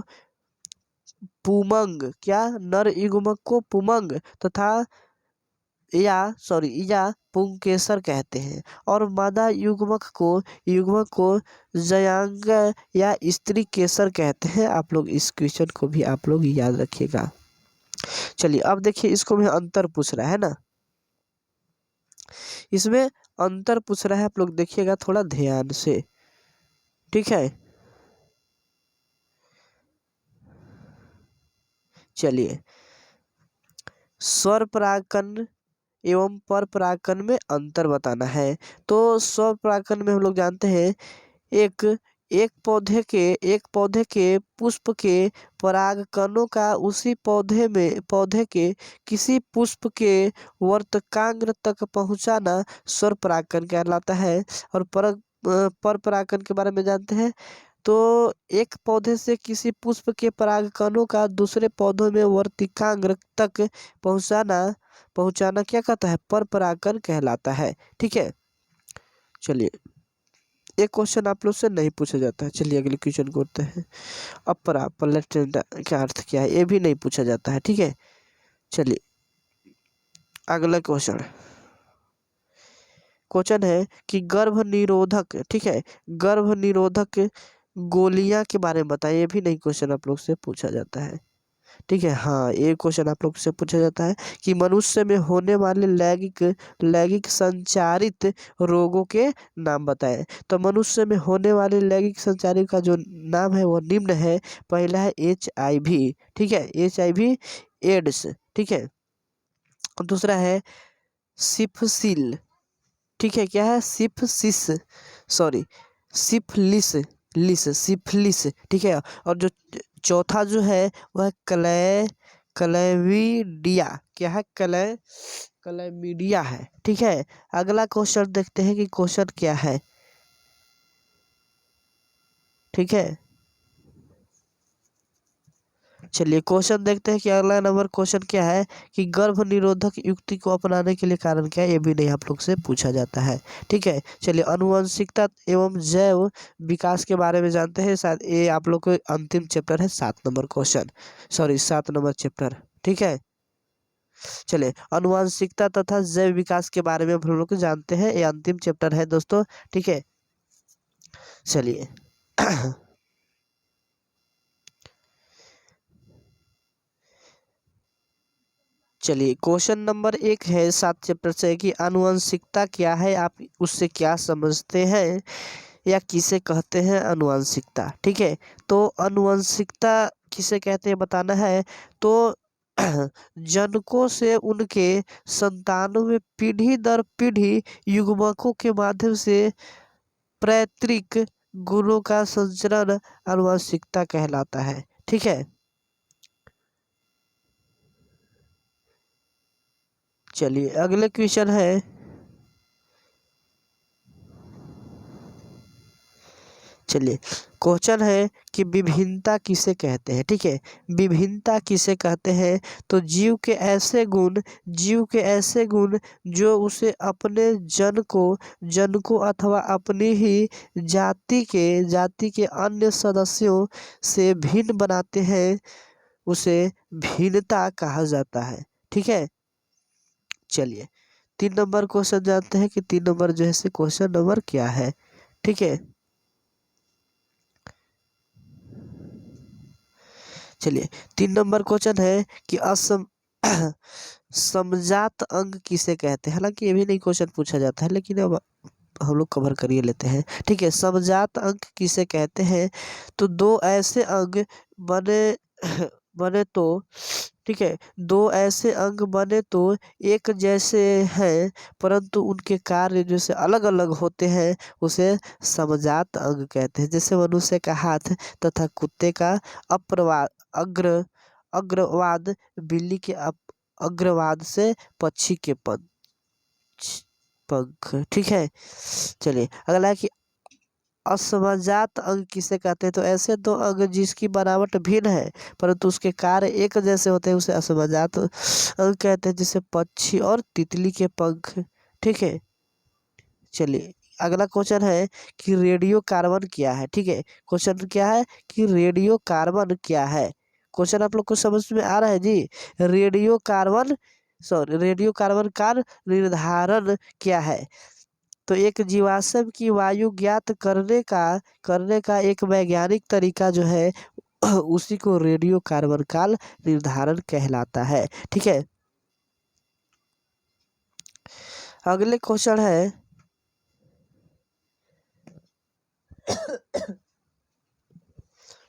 पुमंग, क्या, नर युग्मक को पुमंग तथा या पुंकेसर कहते हैं, और मादा युग्मक को जयांग या स्त्री केसर कहते हैं। आप लोग इस क्वेश्चन को भी आप लोग याद रखिएगा। चलिए अब देखिए, इसको भी अंतर पूछ रहा है ना, इसमें अंतर पूछ रहा है, आप लोग देखिएगा थोड़ा ध्यान से। ठीक है, चलिए, स्वर परागकण एवं पर परागकण में अंतर बताना है। तो स्वर परागकण में हम लोग जानते हैं एक एक पौधे के पुष्प के परागकणों का उसी पौधे के किसी पुष्प के वर्तकांग्र तक पहुंचाना स्वर परागकण कहलाता है। और पर परागकण के बारे में जानते हैं। तो एक पौधे से किसी पुष्प के परागकणों का दूसरे पौधों में वर्तिकांग्र तक पहुंचाना पहुंचाना क्या कहता है, पर परागकण कहलाता है। ठीक है, चलिए एक क्वेश्चन आप लोग से नहीं पूछा जाता है। चलिए अगले क्वेश्चन को करते हैं। अपरा पलट का अर्थ क्या है, ये भी नहीं पूछा जाता है। ठीक है, चलिए अगला क्वेश्चन है कि गर्भ निरोधक, ठीक है, गर्भ निरोधक गोलियां के बारे में बताइए। ये भी नहीं क्वेश्चन आप लोग से पूछा जाता है। ठीक है, हाँ ये क्वेश्चन आप लोग से पूछा जाता है कि मनुष्य में होने वाले लैंगिक संचारित रोगों के नाम बताएं। तो मनुष्य में होने वाले लैंगिक संचारित का जो नाम है वो निम्न है। पहला है HIV, ठीक है, HIV एड्स, ठीक है। दूसरा है सिफिसिल, ठीक है, क्या है, सॉरी सिफलिस सिफलिस, ठीक है। और जो चौथा जो है वह क्लैमिडिया, क्या है, क्लैमिडिया है। ठीक है, अगला क्वेश्चन देखते हैं कि क्वेश्चन क्या है। ठीक है, चलिए क्वेश्चन देखते हैं कि अगला नंबर क्वेश्चन क्या है कि गर्भ निरोधक युक्ति को अपनाने के लिए कारण क्या है। ये भी नहीं आप लोग से पूछा जाता है। ठीक है, चलिए आनुवंशिकता एवं जैव विकास के बारे में जानते हैं। शायद ये आप लोग को अंतिम चैप्टर है, 7 number question, sorry 7 number chapter. ठीक है, चलिए आनुवंशिकता तथा जैव विकास के बारे में हम लोग जानते हैं, ये अंतिम चैप्टर है दोस्तों। ठीक है, चलिए चलिए क्वेश्चन नंबर 1 है 7 चैप्टर से कि आनुवंशिकता क्या है, आप उससे क्या समझते हैं या किसे कहते हैं आनुवंशिकता। ठीक है, तो आनुवंशिकता किसे कहते हैं बताना है। तो जनकों से उनके संतानों में पीढ़ी दर पीढ़ी युग्मकों के माध्यम से पैतृक गुणों का संचरण आनुवंशिकता कहलाता है। ठीक है, चलिए अगले क्वेश्चन है, चलिए क्वेश्चन है कि विभिन्नता किसे कहते हैं। ठीक है, विभिन्नता किसे कहते हैं, तो जीव के ऐसे गुण जो उसे अपने जन को अथवा अपनी ही जाति के अन्य सदस्यों से भिन्न बनाते हैं, उसे भिन्नता कहा जाता है। ठीक है, चलिए 3 नंबर क्वेश्चन जानते हैं कि 3 नंबर जो है से क्वेश्चन नंबर क्या है। ठीक है, चलिए 3 नंबर क्वेश्चन है कि समजात अंग किसे कहते हैं। हालांकि ये भी नहीं क्वेश्चन पूछा जाता है, लेकिन अब हम लोग कवर करिए लेते हैं। ठीक है, समजात अंग किसे कहते हैं, तो दो ऐसे अंग बने बने तो, ठीक है, दो ऐसे अंग बने तो एक जैसे हैं परंतु उनके कार्य जैसे अलग अलग होते हैं, उसे समजात अंग कहते हैं। जैसे मनुष्य का हाथ तथा कुत्ते का अप्रवाद अग्र अग्रवाद, बिल्ली के अग्रवाद से पक्षी के पंख। ठीक है, चलिए अगला है कि असमजात अंग किसे कहते हैं, तो ऐसे दो अंग जिसकी बनावट भिन्न है परंतु उसके कार्य एक जैसे होते हैं, उसे असमजात अंग कहते हैं, जैसे पक्षी और तितली के पंख। ठीक है, चलिए अगला क्वेश्चन है कि रेडियो कार्बन क्या है। ठीक है, क्वेश्चन क्या है कि रेडियो कार्बन क्या है। क्वेश्चन आप लोग को समझ में आ रहा है जी। रेडियो कार्बन रेडियो कार्बन का निर्धारण क्या है, तो एक जीवाश्म की वायु ज्ञात करने का एक वैज्ञानिक तरीका जो है उसी को रेडियो कार्बन काल निर्धारण कहलाता है। ठीक है, अगले क्वेश्चन है,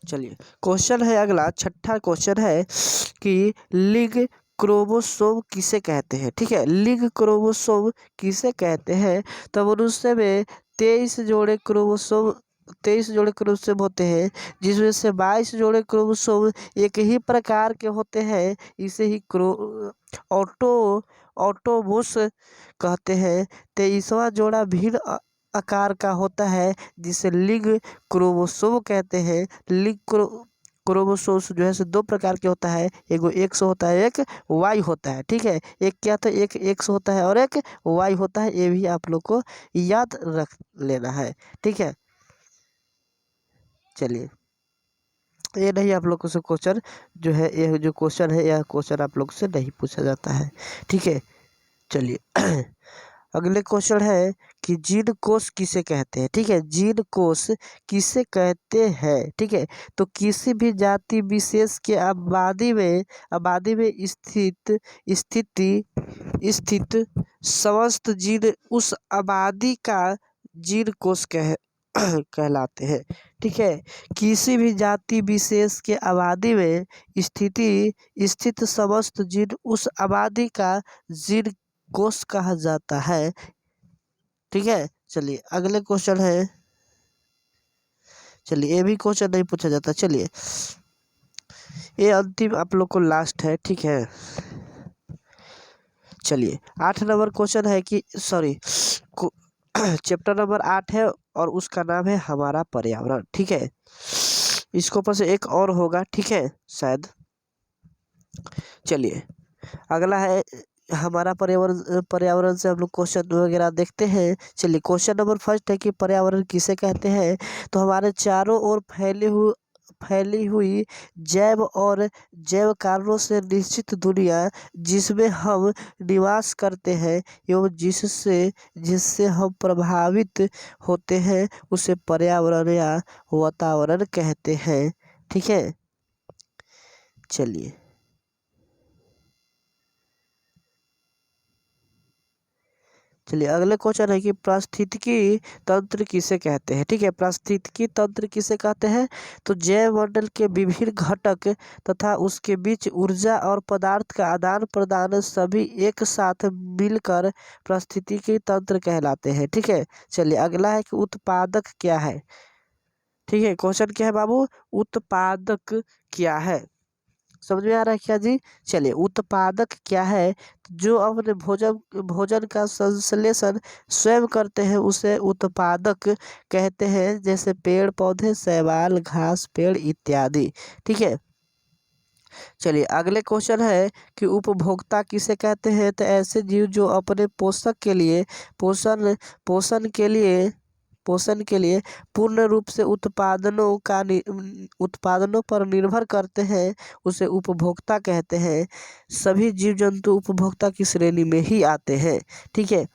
चलिए क्वेश्चन है अगला 6ठा क्वेश्चन है कि लिंग क्रोमोसोम किसे कहते हैं। ठीक है, लिंग क्रोमोसोम किसे कहते हैं, तो मनुष्य में 23 जोड़े क्रोमोसोम होते हैं, जिसमें से 22 जोड़े क्रोमोसोम एक ही प्रकार के होते हैं, इसे ही ऑटो ऑटोबोस कहते हैं। 23वां जोड़ा भिन्न आकार का होता है, जिसे लिंग क्रोमोसोम कहते हैं। लिंग क्रोमोसोम्स जो है सो 2 प्रकार के होता है, एगो एक्स होता है, एक वाई होता है। ठीक है, एक क्या था, एक एक्स होता है और एक वाई होता है, ये भी आप लोग को याद रख लेना है। ठीक है, चलिए ये नहीं आप लोग को से क्वेश्चन जो है, ये जो क्वेश्चन है यह क्वेश्चन आप लोग से नहीं पूछा जाता है। ठीक है, चलिए अगले क्वेश्चन है कि जीन कोश किसे कहते हैं। ठीक है, जीन कोश किसे कहते हैं। ठीक है, तो किसी भी जाति विशेष के आबादी में स्थित समस्त जीन उस आबादी का जीन कोश कहलाते हैं। ठीक है, किसी भी जाति विशेष के आबादी में स्थित समस्त जीन उस आबादी का जीन कोश कहा जाता है। ठीक है, चलिए अगले क्वेश्चन है, चलिए ये भी क्वेश्चन नहीं पूछा जाता। चलिए ये अंतिम आप लोग को लास्ट है। ठीक है, चलिए 8 नंबर क्वेश्चन है कि चैप्टर नंबर 8 है और उसका नाम है हमारा पर्यावरण। ठीक है, इसके ऊपर से एक और होगा। ठीक है, शायद। चलिए अगला है हमारा पर्यावरण से हम लोग क्वेश्चन वगैरह देखते हैं। चलिए क्वेश्चन नंबर फर्स्ट है कि पर्यावरण किसे कहते हैं, तो हमारे चारों ओर फैली हुई जैव और जैव कारणों से निश्चित दुनिया जिसमें हम निवास करते हैं एवं जिससे हम प्रभावित होते हैं, उसे पर्यावरण या वातावरण कहते हैं। ठीक है, चलिए चलिए अगले क्वेश्चन है कि पारिस्थितिकी तंत्र किसे कहते हैं। ठीक है, पारिस्थितिकी तंत्र किसे कहते हैं? तो जैव मंडल के विभिन्न घटक तथा उसके बीच ऊर्जा और पदार्थ का आदान प्रदान सभी एक साथ मिलकर पारिस्थितिकी तंत्र कहलाते हैं। ठीक है, चलिए अगला है कि उत्पादक क्या है। ठीक है, क्वेश्चन क्या है बाबू? उत्पादक क्या है? समझ में आ रहा है क्या जी? चलिए उत्पादक क्या है? जो अपने भोजन भोजन का संश्लेषण स्वयं करते हैं उसे उत्पादक कहते हैं, जैसे पेड़ पौधे, शैवाल, घास, पेड़ इत्यादि। ठीक है, चलिए अगले क्वेश्चन है कि उपभोक्ता किसे कहते हैं? तो ऐसे जीव जो अपने पोषक के लिए पोषण पोषण के लिए पोषण के लिए पूर्ण रूप से उत्पादनों पर निर्भर करते हैं, उसे उपभोक्ता कहते हैं। सभी जीव जंतु उपभोक्ता की श्रेणी में ही आते हैं। ठीक है,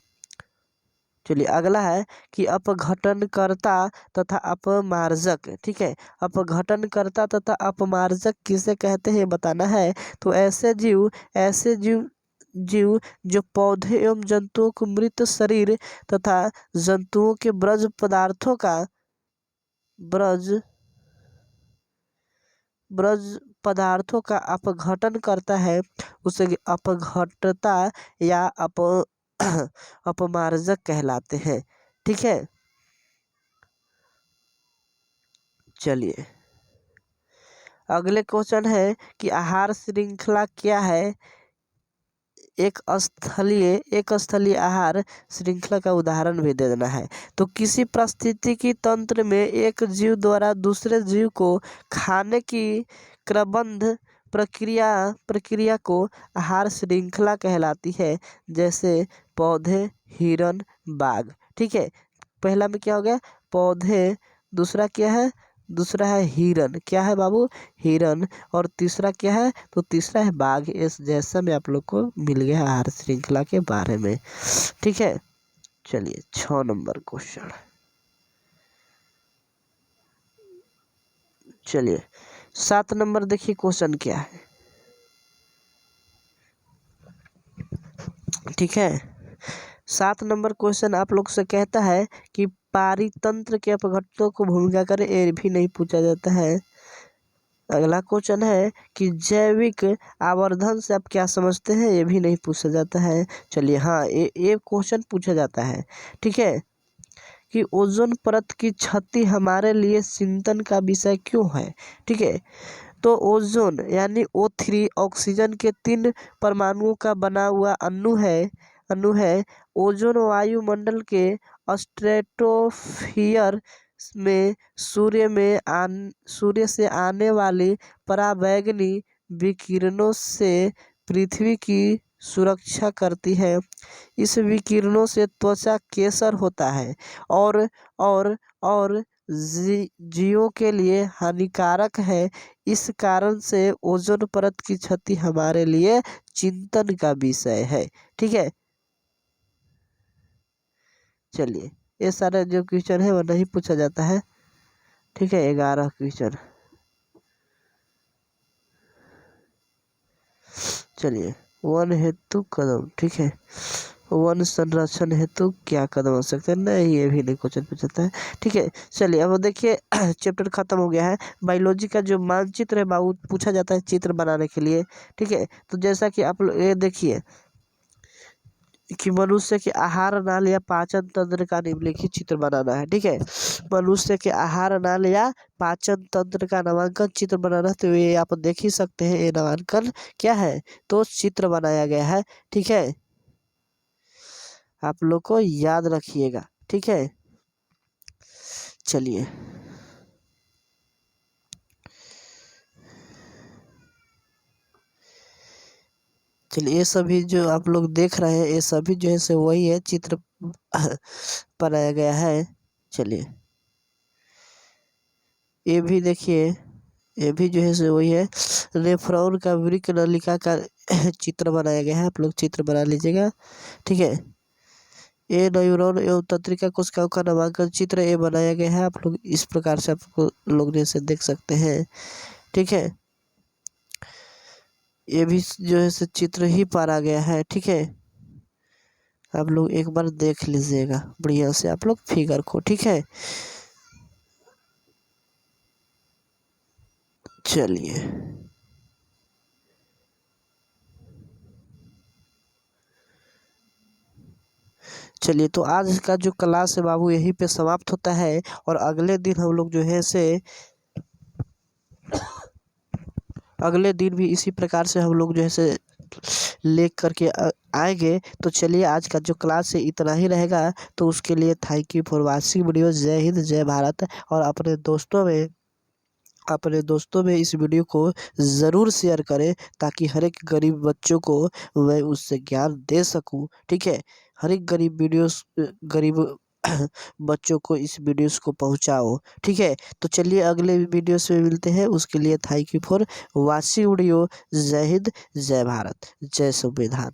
चलिए अगला है कि अपघटनकर्ता तथा अपमार्जक। ठीक है, अपघटनकर्ता तथा अपमार्जक किसे कहते हैं बताना है। तो ऐसे जीव जीव जो पौधे एवं जंतुओं को मृत शरीर तथा जंतुओं के ब्रज ब्रज पदार्थों का अपघटन करता है, उसे अपघटता या अपमार्जक कहलाते हैं। ठीक है, चलिए अगले क्वेश्चन है कि आहार श्रृंखला क्या है। एक स्थलीय आहार श्रृंखला का उदाहरण भी दे देना है। तो किसी पारिस्थितिकी तंत्र में एक जीव द्वारा दूसरे जीव को खाने की क्रमबद्ध प्रक्रिया को आहार श्रृंखला कहलाती है, जैसे पौधे, हिरण, बाघ। ठीक है, पहला में क्या हो गया? पौधे, दूसरा क्या है? दूसरा है हिरण। क्या है बाबू? हिरण। और तीसरा क्या है? तो तीसरा है बाघ। इस जैसा में आप लोग को मिल गया आहार श्रृंखला के बारे में। ठीक है, चलिए 6 नंबर क्वेश्चन। चलिए 7 नंबर देखिए क्वेश्चन क्या है। ठीक है, 7 नंबर क्वेश्चन आप लोग से कहता है कि पारितंत्र के अपघटनों को भूमिका करे, ये भी नहीं पूछा जाता है। अगला क्वेश्चन है कि जैविक आवर्धन से आप क्या समझते हैं, ये भी नहीं पूछा जाता है। चलिए हाँ, ये क्वेश्चन पूछा जाता है। ठीक है, कि ओजोन परत की क्षति हमारे लिए चिंतन का विषय क्यों है। ठीक है, तो ओजोन यानी O3 ऑक्सीजन के 3 परमाणुओं का बना हुआ अणु है। ओजोन वायुमंडल के स्ट्रेटोस्फियर में सूर्य से आने वाली पराबैंगनी विकिरणों से पृथ्वी की सुरक्षा करती है। इस विकिरणों से त्वचा केसर होता है और जीवों के लिए हानिकारक है। इस कारण से ओजोन परत की क्षति हमारे लिए चिंतन का विषय है। ठीक है, चलिए ये सारे जो क्वेश्चन है वो नहीं पूछा जाता है। ठीक है, 11 क्वेश्चन। चलिए वन हेतु कदम। ठीक है, वन संरक्षण हेतु क्या कदम हो सकते हैं? नहीं, ये भी नहीं क्वेश्चन पूछता है। ठीक है, चलिए अब देखिए चैप्टर खत्म हो गया है। बायोलॉजी का जो मानचित्र है वो पूछा जाता है चित्र बनाने के लिए। ठीक है, तो जैसा कि आप लोग ये देखिए कि मनुष्य के आहार नाल या पाचन तंत्र का निम्नलिखित चित्र बनाना है। ठीक है, मनुष्य के आहार नाल या पाचन तंत्र का नामांकन चित्र बनाना, तो ये आप देख ही सकते हैं। ये नामांकन क्या है? तो चित्र बनाया गया है। ठीक है, आप लोग को याद रखिएगा। ठीक है, चलिए ये सभी जो आप लोग देख रहे हैं ये सभी जो है से वही है, चित्र बनाया गया है। चलिए ये भी देखिए, ये भी जो है से वही है। रेफ्रॉन का वृक्क नलिका का चित्र बनाया गया है, आप लोग चित्र बना लीजिएगा। ठीक है, ये न्यूरॉन एवं तंत्रिका कोशिकाओं का नामांकन चित्र ये बनाया गया है। आप लोग इस प्रकार से आपको लोग जैसे देख सकते हैं। ठीक है, ये भी जो है से चित्र ही पारा गया है। ठीक है, आप लोग एक बार देख लीजिएगा बढ़िया से आप लोग फिगर को, ठीक है। चलिए चलिए तो आज का जो क्लास है बाबू यहीं पे समाप्त होता है, और अगले दिन हम लोग जो है से अगले दिन भी इसी प्रकार से हम लोग जो है से ले करके आएंगे। तो चलिए आज का जो क्लास है इतना ही रहेगा। तो उसके लिए thank you for watching video. जय हिंद जय भारत। और अपने दोस्तों में इस वीडियो को ज़रूर शेयर करें, ताकि हर एक गरीब बच्चों को मैं उससे ज्ञान दे सकूं, ठीक है। हर एक गरीब बच्चों को इस वीडियोस को पहुंचाओ, ठीक है। तो चलिए अगले वीडियोस में मिलते हैं। उसके लिए thank you for watching video. जय हिंद जय भारत जय संविधान।